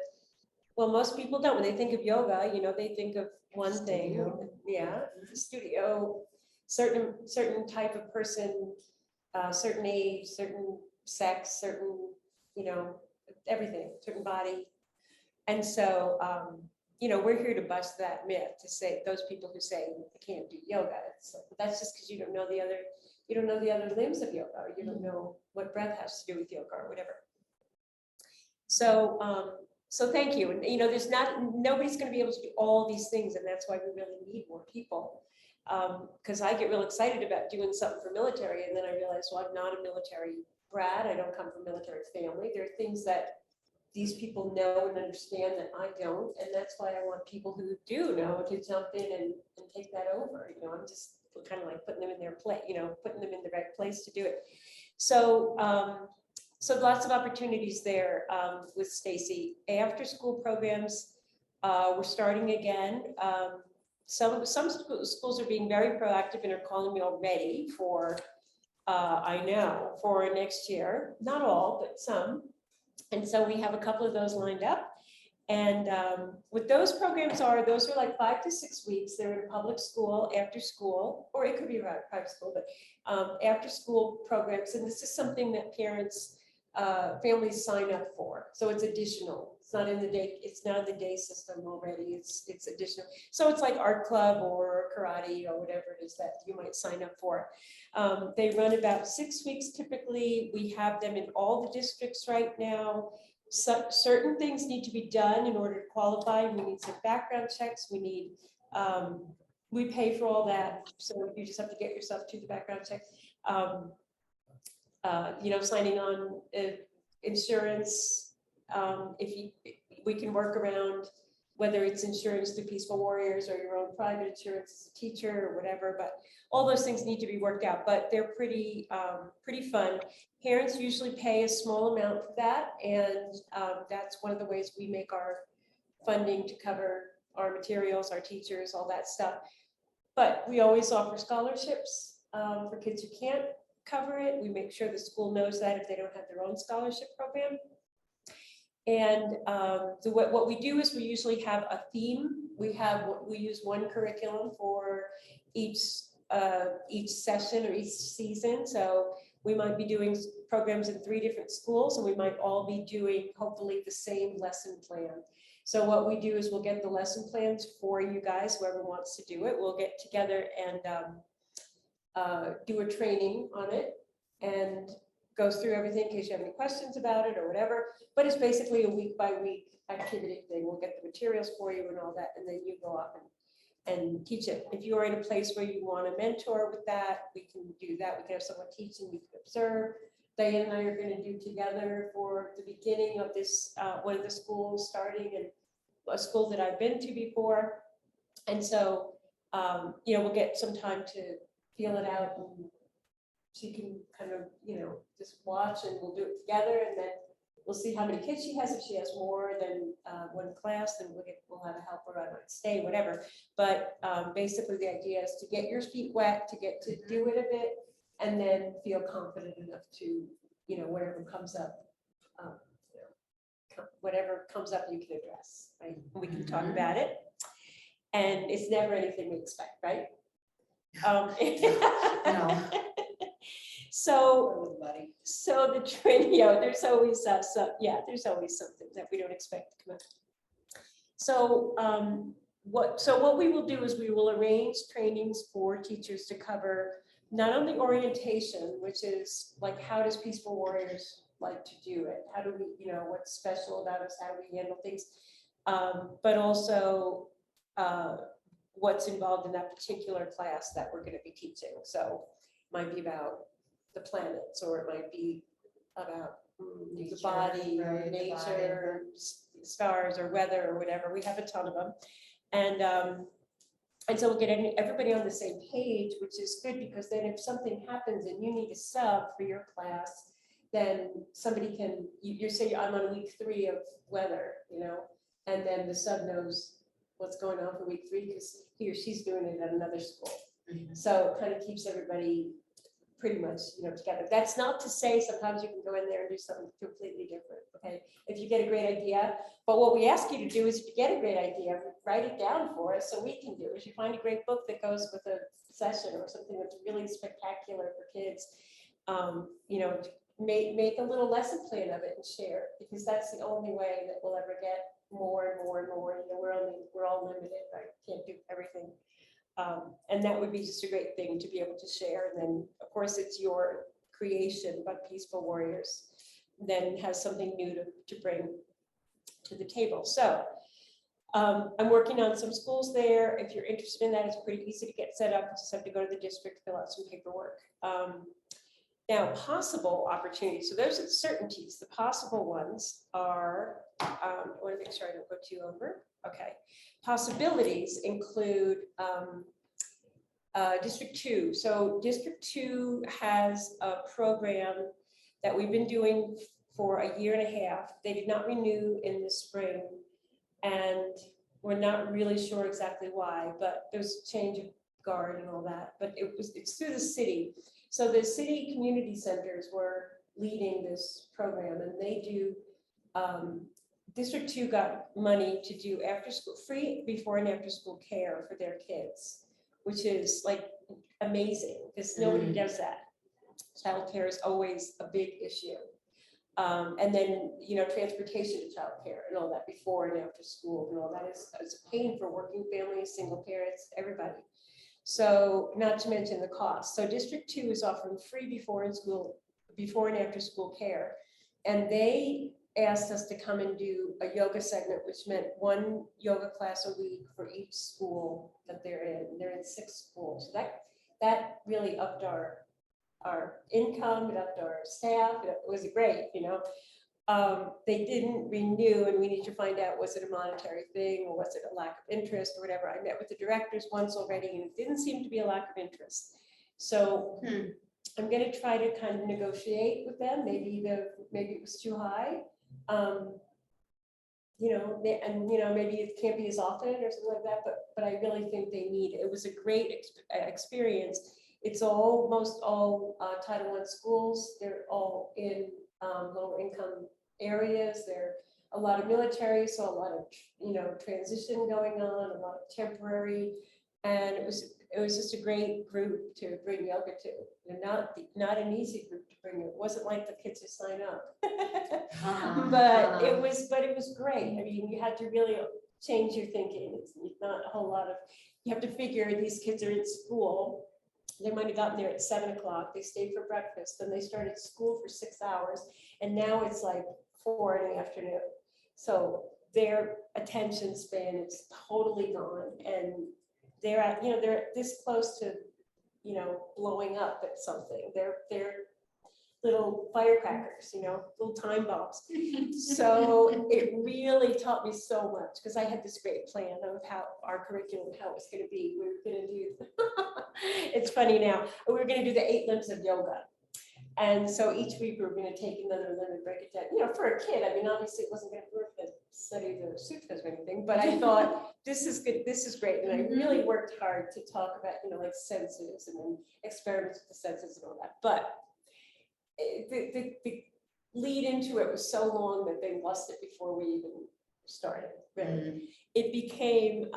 S1: Well, most people don't. When they think of yoga, you know, they think of one thing. Yeah, studio, certain type of person, certain age, certain sex, certain, you know, everything, certain body. And so we're here to bust that myth, to say, those people who say I can't do yoga, that's just because you don't know the other limbs of yoga, or you don't know what breath has to do with yoga or whatever. So thank you. And nobody's going to be able to do all these things, and that's why we really need more people. Because I get real excited about doing something for military, and then I realize, well, I'm not a military brat. I don't come from a military family. There are things that these people know and understand that I don't, and that's why I want people who do know to jump in and take that over. I'm just kind of like putting them in their place, putting them in the right place to do it. So lots of opportunities there with Stacy. After school programs, we're starting again. Some schools are being very proactive and are calling me already for, I know, for next year. Not all, but some. And so we have a couple of those lined up. And what those programs are, those are like 5 to 6 weeks. They're in a public school, after school, or it could be a private school, but after school programs. And this is something that parents, families sign up for. So it's additional. It's not in the day system already. It's additional. So it's like art club or karate or whatever it is that you might sign up for. They run about 6 weeks typically. We have them in all the districts right now. Certain things need to be done in order to qualify. We need some background checks. We pay for all that. So you just have to get yourself to the background check. Signing on insurance. We can work around whether it's insurance through Peaceful Warriors or your own private insurance as a teacher or whatever, but all those things need to be worked out, but they're pretty fun. Parents usually pay a small amount for that, and that's one of the ways we make our funding to cover our materials, our teachers, all that stuff. But we always offer scholarships for kids who can't cover it. We make sure the school knows that if they don't have their own scholarship program. And what we do is we usually have a theme. We use one curriculum for each session or each season. So we might be doing programs in 3 different schools, and we might all be doing hopefully the same lesson plan. So what we do is we'll get the lesson plans for you guys, whoever wants to do it. We'll get together and do a training on it and go through everything in case you have any questions about it or whatever. But it's basically a week by week activity thing. We'll get the materials for you and all that, and then you go off and teach it. If you are in a place where you want a mentor with that, we can do that. We can have someone teaching, we can observe. Diane and I are going to do together for the beginning of this, one of the schools starting, and a school that I've been to before. And so, we'll get some time to feel it out, and she can kind of, just watch, and we'll do it together, and then we'll see how many kids she has. If she has more than one class, then we'll have a helper, I might stay, whatever. But basically the idea is to get your feet wet, to get to do it a bit, and then feel confident enough to, whatever comes up, whatever comes up you can address, right? We can talk about it, and it's never anything we expect, right?
S3: No.
S1: So the training, there's always there's always something that we don't expect to come up. So what we will do is we will arrange trainings for teachers to cover not only orientation, which is like, how does Peaceful Warriors like to do it? How do we, what's special about us? How do we handle things? But also what's involved in that particular class that we're going to be teaching. So it might be about the planets, or it might be about the body, or
S3: right,
S1: nature, stars, or weather, or whatever. We have a ton of them, and so we'll get everybody on the same page, which is good, because then if something happens and you need a sub for your class, then somebody can, you say I'm on week 3 of weather, and then the sub knows what's going on for week 3 because he or she's doing it at another school.
S3: Mhm.
S1: So it kind of keeps everybody pretty much, together. That's not to say sometimes you can go in there and do something completely different, okay? If you get a great idea, but what we ask you to do is, if you get a great idea, write it down for us so we can do it. If you find a great book that goes with a session or something that's really spectacular for kids, make a little lesson plan of it and share it, because that's the only way that we'll ever get more and more and more. You know, we're all limited. I can't do everything. And that would be just a great thing to be able to share. And then, of course, it's your creation, but Peaceful Warriors then has something new to bring to the table. So I'm working on some schools there. If you're interested in that, it's pretty easy to get set up. You just have to go to the district, fill out some paperwork. Now, possible opportunities. So those are the certainties. The possible ones are, I want to make sure I don't go too over. Okay. Possibilities include District 2. So District 2 has a program that we've been doing for a year and a half. They did not renew in the spring, and we're not really sure exactly why, but there's a change of guard and all that, but it's through the city. So the city community centers were leading this program, and they do, District 2 got money to do after school, free before and after school care for their kids, which is like amazing because nobody does that. Childcare is always a big issue. And then, you know, transportation to childcare and all that before and after school and all that is a pain for working families, single parents, everybody. So not to mention the cost. So District 2 is offering free before and after school care. And they asked us to come and do a yoga segment, which meant one yoga class a week for each school that they're in. They're in 6 schools. So that really upped our income, it upped our staff. It was great, you know. They didn't renew, and we need to find out, was it a monetary thing or was it a lack of interest or whatever. I met with the directors once already, and it didn't seem to be a lack of interest. So I'm going to try to kind of negotiate with them. Maybe it was too high. You know, and you know, maybe it can't be as often or something like that. But I really think they need it. It was a great experience. It's almost all Title I schools. They're all in lower income areas. There are a lot of military, so a lot of, you know, transition going on, a lot of temporary, and it was just a great group to bring yoga to. And not an easy group to bring. It wasn't like the kids who sign up, but it was great. I mean, you had to really change your thinking. It's not a whole lot of. You have to figure these kids are in school. They might have gotten there at 7 o'clock. They stayed for breakfast, then they started school for 6 hours, and now it's like 4 in the afternoon. So their attention span is totally gone, and they're at, you know, they're this close to, you know, blowing up at something. They're little firecrackers, you know, little time bombs. So it really taught me so much because I had this great plan of how our curriculum, how it was going to be. We were going to do, it's funny now, we were going to do the 8 limbs of yoga. And so each week we were going to take another limb and break it down. You know, for a kid, I mean, obviously it wasn't going to work to study the sutras or anything, but I thought this is good, this is great. And I really worked hard to talk about, you know, like senses and then experiments with the senses and all that. But the lead into it was so long that they lost it before we even started. Really. It became,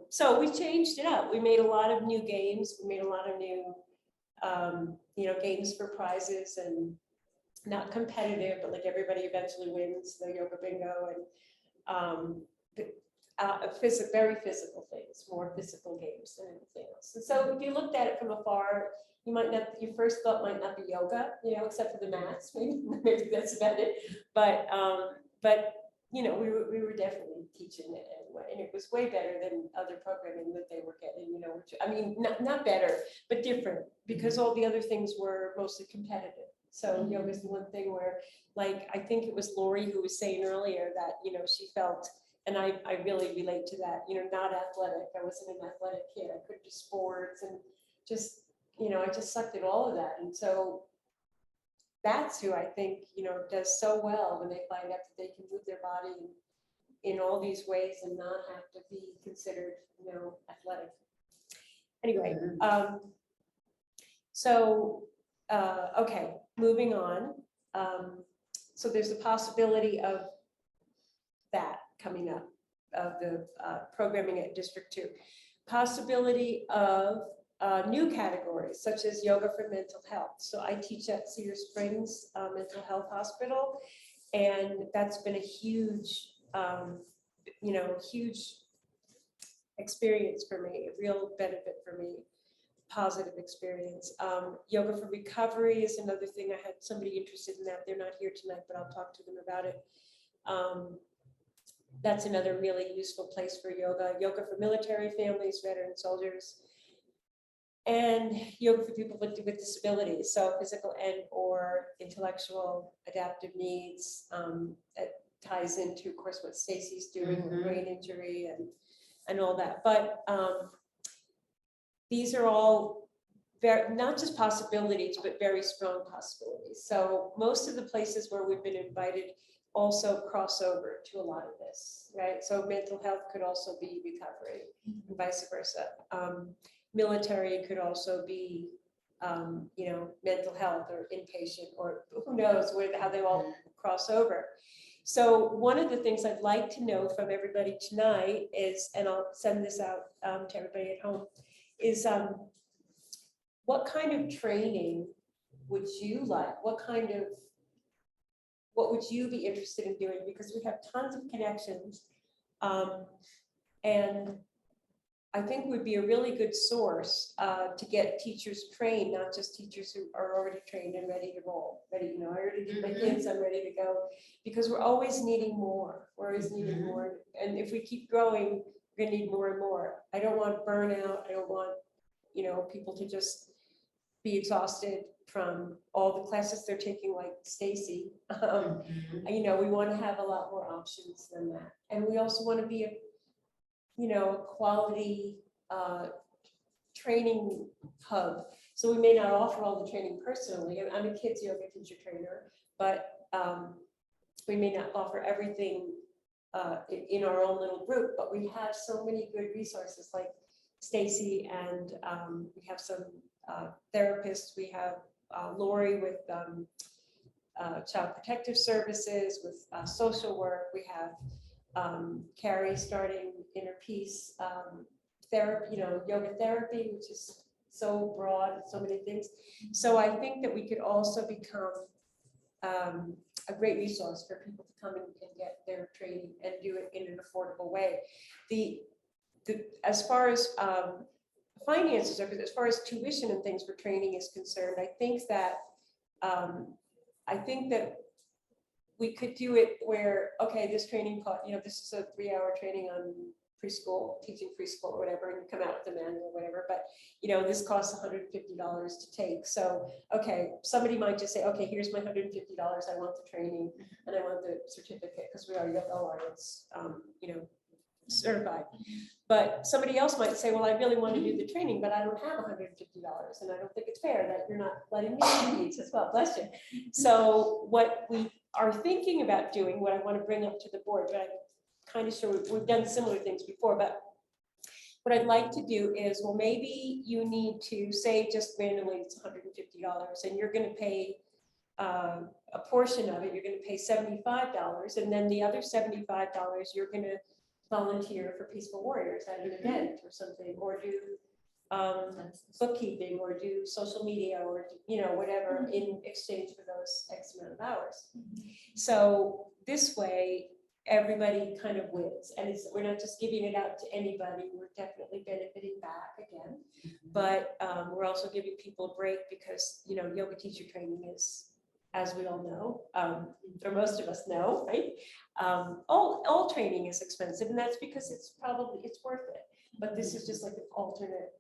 S1: so we changed it up. We made a lot of new games. We made a lot of new, you know, games for prizes and not competitive, but like everybody eventually wins the yoga bingo and very physical things, more physical games than anything else. And so if you looked at it from afar, you might not, your first thought might not be yoga, you know, except for the mats, maybe that's about it. But you know, we were definitely teaching it anyway, and it was way better than other programming that they were getting, you know, which, I mean, not better, but different, because all the other things were mostly competitive. So yoga is the one thing where, like, I think it was Lori who was saying earlier that, you know, she felt, and I really relate to that, you know, not athletic. I wasn't an athletic kid. I couldn't do sports and just, you know, I just sucked at all of that. And so that's who I think, you know, does so well when they find out that they can move their body in all these ways and not have to be considered, you know, athletic. Anyway, okay, moving on. So there's a possibility of that coming up, of the programming at District 2. Possibility of new categories such as yoga for mental health. So I teach at Cedar Springs Mental Health Hospital, and that's been a huge huge experience for me, a real benefit for me, positive experience. Yoga for recovery is another thing. I had somebody interested in that. They're not here tonight, but I'll talk to them about it. That's another really useful place for yoga. Yoga for military families, veteran soldiers, and yoga for people with disabilities, so physical and or intellectual adaptive needs. That ties into, of course, what Stacy's doing with brain injury and all that. But these are all very, not just possibilities, but very strong possibilities. So most of the places where we've been invited also cross over to a lot of this, right? So mental health could also be recovery and vice versa. Military could also be, mental health or inpatient, or who knows how they all cross over. So one of the things I'd like to know from everybody tonight is, and I'll send this out to everybody at home, is what kind of training would you like? What would you be interested in doing? Because we have tons of connections. And I think would be a really good source to get teachers trained, not just teachers who are already trained and ready to roll. I already did my kids, I'm ready to go. Because we're always needing more. We're always needing more. And if we keep growing, we're gonna need more and more. I don't want burnout. I don't want, people to just be exhausted from all the classes they're taking, like Stacy. We want to have a lot more options than that. And we also want to be a quality training hub. So we may not offer all the training personally. I'm a kids yoga teacher trainer, but we may not offer everything in our own little group, but we have so many good resources like Stacy, and we have some therapists. We have Lori with Child Protective Services, with social work. We have Carrie starting Inner Peace therapy, yoga therapy, which is so broad, so many things. So I think that we could also become a great resource for people to come and get their training and do it in an affordable way. As far as finances are, as far as tuition and things for training is concerned, I think that we could do it where, okay, this training, this is a 3-hour training on preschool, teaching preschool or whatever, and you come out with a manual or whatever, but this costs $150 to take. So, okay, somebody might just say, okay, here's my $150, I want the training and I want the certificate because we are Yoga Alliance, certified. But somebody else might say, well, I really want to do the training, but I don't have $150 and I don't think it's fair that you're not letting me do these as well, bless you. So what we are thinking about doing, what I want to bring up to the board, but I'm kind of sure we've done similar things before, but what I'd like to do is, well, maybe you need to say just randomly it's $150 and you're going to pay a portion of it, you're going to pay $75, and then the other $75 you're going to volunteer for Peaceful Warriors at an event or something, or do bookkeeping, or do social media, or whatever in exchange for those X amount of hours. So this way everybody kind of wins, and we're not just giving it out to anybody, we're definitely benefiting back again, but we're also giving people a break because yoga teacher training is, as we all know, or most of us know, right? All training is expensive, and that's because it's worth it. But this is just like an alternate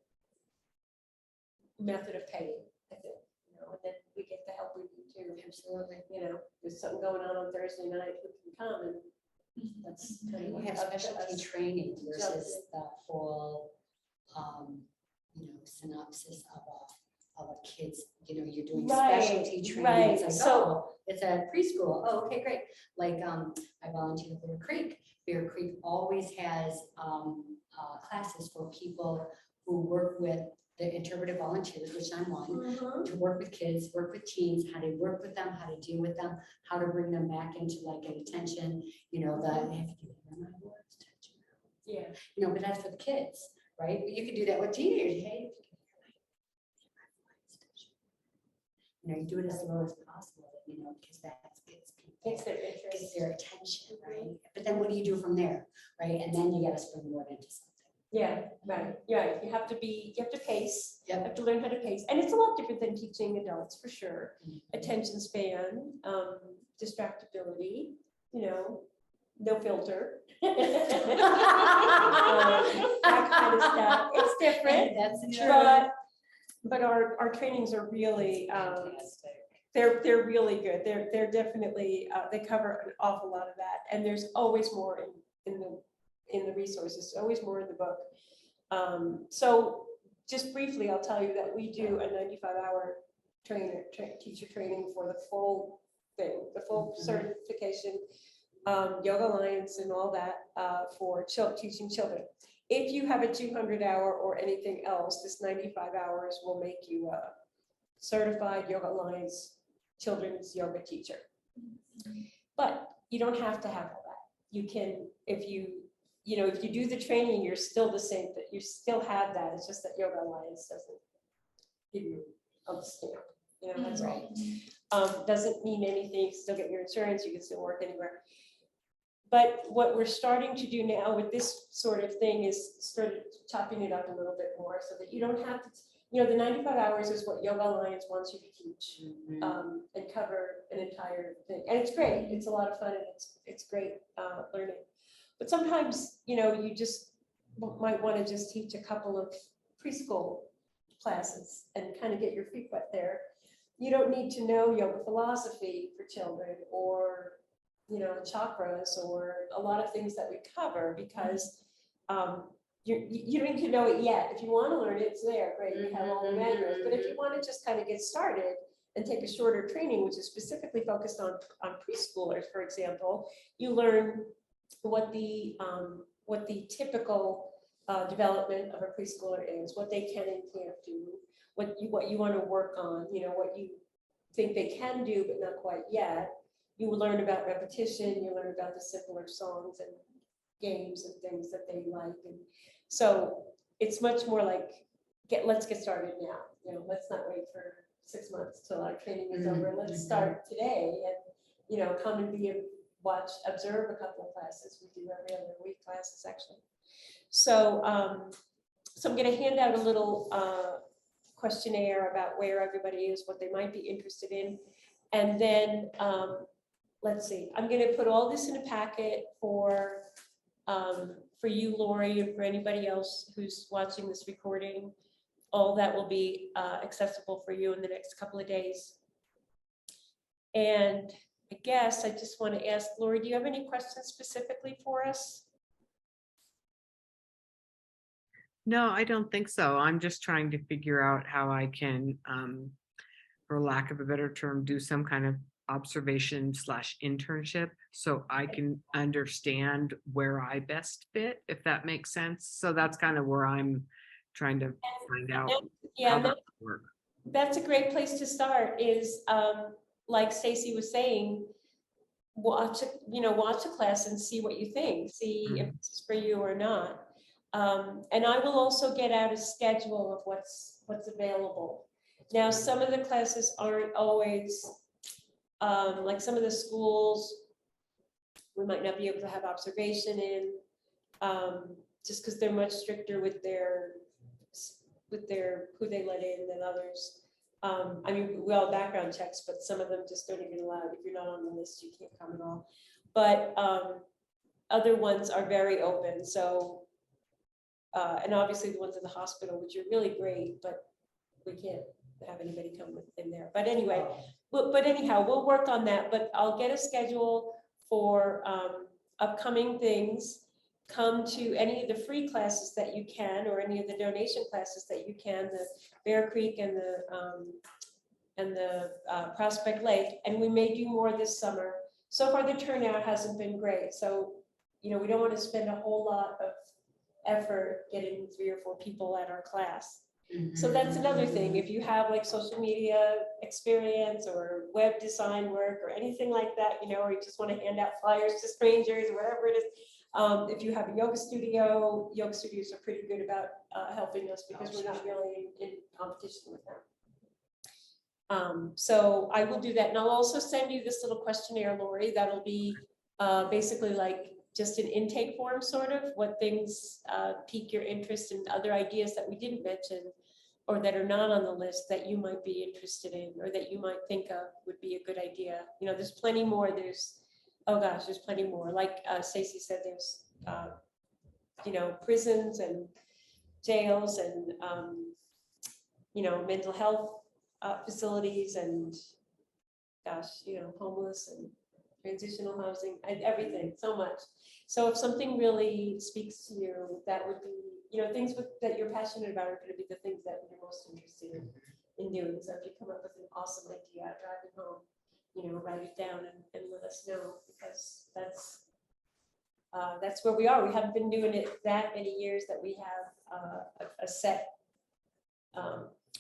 S1: method of paying, I think. And then we get the help we need too. Absolutely. There's something going on Thursday night, we can come, and that's kind of
S3: We have specialty training versus the full, synopsis of a kid's, you're doing specialty training.
S1: Right.
S3: It's like,
S1: So
S3: it's a preschool. Oh, okay, great. Like, I volunteer at Bear Creek. Bear Creek always has classes for people who work with the interpretive volunteers, which I'm one, to work with kids, work with teens, how to work with them, how to deal with them, how to bring them back into like an attention, they have to do my words, but that's for the kids, right? But you could do that with teenagers. Hey, you do it as low as possible, because that gets people.
S1: It's their
S3: Gets
S1: interest.
S3: their attention, right? But then what do you do from there, right? And then you gotta springboard into something.
S1: Yeah, right, yeah, you have to pace, you
S3: Yep.
S1: have to learn how to pace, and it's a lot different than teaching adults, for sure.
S3: Mhm.
S1: Attention span, distractibility, no filter. That kind of stuff, it's different,
S3: That's the truth.
S1: but our trainings are really,
S3: Fantastic.
S1: they're really good, they're definitely, they cover an awful lot of that, and there's always more in the resources, always more in the book. So just briefly, I'll tell you that we do a 95-hour teacher training for the full thing, the full certification, Yoga Alliance and all that, for teaching children. If you have a 200-hour or anything else, this 95 hours will make you a certified Yoga Alliance children's yoga teacher. But you don't have to have all that. You can, if you do the training, you're still the same, that you still have that. It's just that Yoga Alliance doesn't give you a stamp, that's all. Doesn't mean anything, you can still get your insurance, you can still work anywhere. But what we're starting to do now with this sort of thing is started chopping it up a little bit more so that you don't have to, the 95 hours is what Yoga Alliance wants you to teach, and cover an entire thing. And it's great, it's a lot of fun, and it's great learning. But sometimes, you just might want to just teach a couple of preschool classes and kind of get your feet wet there. You don't need to know yoga philosophy for children, or chakras, or a lot of things that we cover, because you don't need to know it yet. If you want to learn it, it's there, great, you have all the manuals. But if you want to just kind of get started and take a shorter training, which is specifically focused on preschoolers, for example, you learn what the typical development of a preschooler is, what they can and can't do, what you want to work on, what you think they can do but not quite yet. You will learn about repetition, you learn about the simpler songs and games and things that they like. And so it's much more like, let's get started now. Let's not wait for 6 months till our training is over. Let's start today, and come and observe a couple of classes. We do every other week classes, actually. So so I'm going to hand out a little questionnaire about where everybody is, what they might be interested in, and then let's see, I'm going to put all this in a packet for you, Lori, and for anybody else who's watching this recording. All that will be accessible for you in the next couple of days. And I guess I just want to ask, Lori, do you have any questions specifically for us?
S6: No, I don't think so. I'm just trying to figure out how I can, for lack of a better term, do some kind of observation/internship so I can understand where I best fit, if that makes sense. So that's kind of where I'm trying to find out
S1: Yeah,
S6: how
S1: and
S6: that would work.
S1: that's a great place to start, is like Stacy was saying, watch a class and see what you think, see if it's for you or not. And I will also get out a schedule of what's available. Now, some of the classes aren't always, like some of the schools, we might not be able to have observation in, just because they're much stricter with their who they let in than others. I mean, we all background checks, but some of them just don't even allow it. If you're not on the list, you can't come at all. But other ones are very open. So, and obviously the ones in the hospital, which are really great, but we can't have anybody come in there. But anyway, but anyhow, we'll work on that. But I'll get a schedule for upcoming things. Come to any of the free classes that you can, or any of the donation classes that you can, the Bear Creek and the Prospect Lake, and we may do more this summer. So far, the turnout hasn't been great, so we don't want to spend a whole lot of effort getting 3 or 4 people at our class. So that's another thing. If you have like social media experience or web design work or anything like that, or you just want to hand out flyers to strangers or whatever it is. If you have a yoga studios are pretty good about helping us, because we're not really in competition with them. So I will do that, and I'll also send you this little questionnaire, Lori, that'll be basically like just an intake form, sort of, what things pique your interest and other ideas that we didn't mention or that are not on the list that you might be interested in or that you might think of would be a good idea. You know, there's plenty more. Oh gosh, there's plenty more. Like Stacy said, there's, you know, prisons and jails and, you know, mental health facilities and gosh, you know, homeless and transitional housing, and everything, so much. So if something really speaks to you, that would be, you know, things that you're passionate about are going to be the things that you're most interested in doing. So if you come up with an awesome idea, driving home, you know, write it down and let us know, because that's where we are. We haven't been doing it that many years that we have a set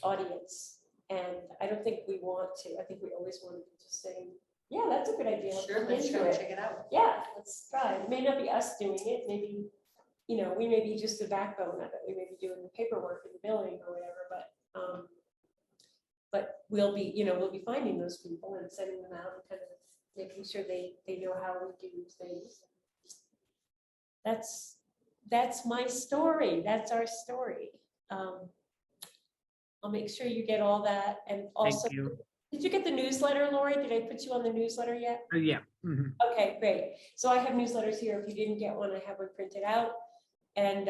S1: audience. And I don't think we want to. I think we always want to just say, yeah, that's a good idea.
S3: Sure,
S1: Look
S3: let's
S1: into
S3: go
S1: it.
S3: check it out.
S1: Yeah, let's try. It may not be us doing it. Maybe, you know, we may be just the backbone of it. We may be doing the paperwork and the billing or whatever, but we'll be, you know, we'll be finding those people and sending them out and kind of making sure they know how we do things. That's my story. That's our story. I'll make sure you get all that. And also,
S6: Thank you.
S1: did you get the newsletter, Lori? Did I put you on the newsletter yet?
S6: Yeah. Mhm.
S1: Okay, great. So I have newsletters here. If you didn't get one, I have one printed out. And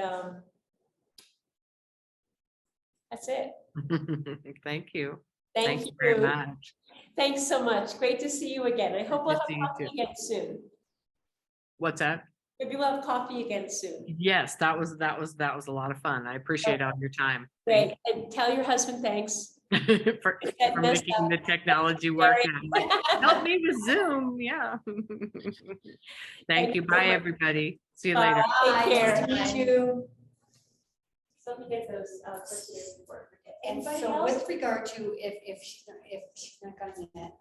S1: that's it.
S6: Thank you.
S1: Thank
S6: you very much.
S1: Thanks so much. Great to see you again. I hope we'll
S6: to
S1: have
S6: see you
S1: coffee
S6: too.
S1: again soon.
S6: What's that?
S1: Maybe we'll have coffee again soon.
S6: Yes, that was a lot of fun. I appreciate all your time.
S1: Great. And tell your husband thanks.
S6: for,
S1: Get
S6: for
S1: messed
S6: making
S1: up.
S6: the technology work. and Help me with Zoom. Yeah. Thank you.
S1: so
S6: Bye,
S1: much.
S6: everybody. See you later.
S1: Take care.
S3: Bye.
S1: You too. So let me get those questionnaires before I forget.
S3: And
S1: Anybody
S3: so
S1: else?
S3: with regard to if she's not gonna do that,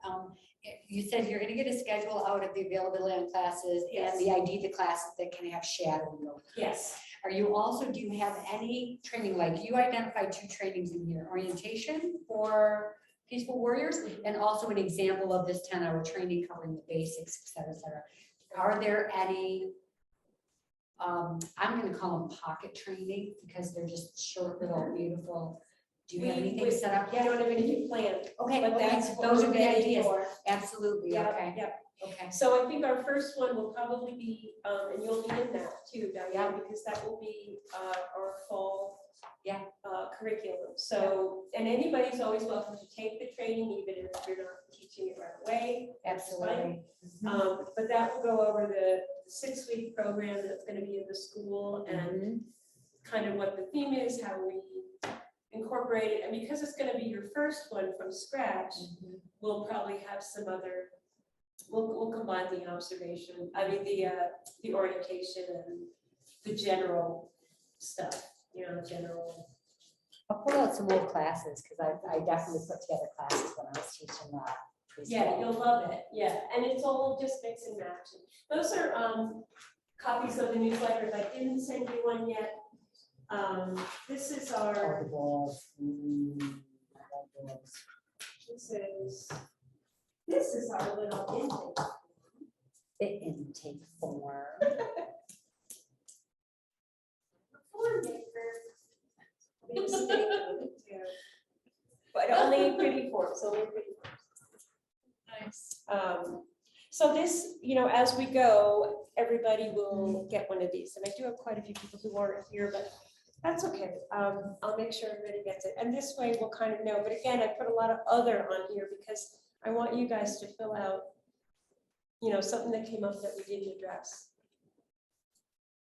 S3: you said you're gonna get a schedule out of the availability on classes
S1: Yes.
S3: and the ID the classes that can have shadowing.
S1: Yes.
S3: Are you also, do you have any training, like you identified 2 trainings in here, orientation for Peaceful Warriors and also an example of this 10-hour training covering the basics, et cetera, et cetera. Are there any, I'm gonna call them pocket training because they're just short, little, beautiful. Do you have anything set up
S1: We
S3: yet?
S1: don't have anything planned.
S3: Okay,
S1: But
S3: okay,
S1: that's what
S3: those
S1: we're
S3: are the
S1: getting
S3: ideas.
S1: for.
S3: Absolutely,
S1: Yeah,
S3: okay,
S1: yeah.
S3: okay.
S1: So I think our first one will probably be, and you'll be in that too, Diane, because that will be our fall curriculum. So, and anybody's always welcome to take the training, even if you're not teaching it right away.
S3: Absolutely.
S1: But that will go over the 6-week program that's going to be in the school and kind of what the theme is, how we incorporate it. And because it's going to be your first one from scratch, we'll probably have some other, we'll combine the observation, the orientation and the general stuff, you know, general.
S3: I'll pull out some old classes because I definitely put together classes when I was teaching preschool.
S1: Yeah, you'll love it. Yeah, and it's all just mix and match. Those are copies of the newsletter. If I didn't send you one yet, this is our. This is our little intake.
S3: The intake form.
S1: Form maker. Big mistake on it, too. But only pretty forms, only pretty forms.
S4: Nice.
S1: So this, you know, as we go, everybody will get one of these. And I do have quite a few people who aren't here, but that's okay. I'll make sure everybody gets it. And this way we'll kind of know. But again, I put a lot of other on here because I want you guys to fill out, you know, something that came up that we didn't address.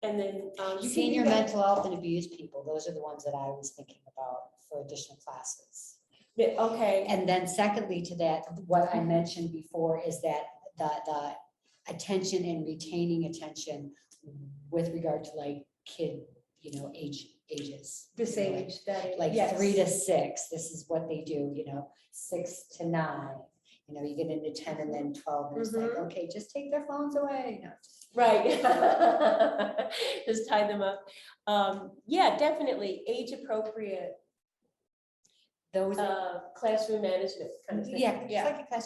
S1: And then you can
S3: Senior
S1: do that.
S3: mental health and abuse people, those are the ones that I was thinking about for additional classes.
S1: Okay.
S3: And then secondly to that, what I mentioned before is that the attention and retaining attention with regard to like kid, you know, ages.
S1: This
S3: you know,
S1: age, that age.
S3: like
S1: yes.
S3: 3 to 6, this is what they do, you know, 6 to 9, you know, you get into 10 and then 12, and it's like, okay, just take their phones away. No,
S1: Right. Just tie them up. Yeah, definitely age appropriate
S3: those.
S1: Classroom management kind of thing.
S3: Yeah, it's
S4: Yeah.
S3: like a classroom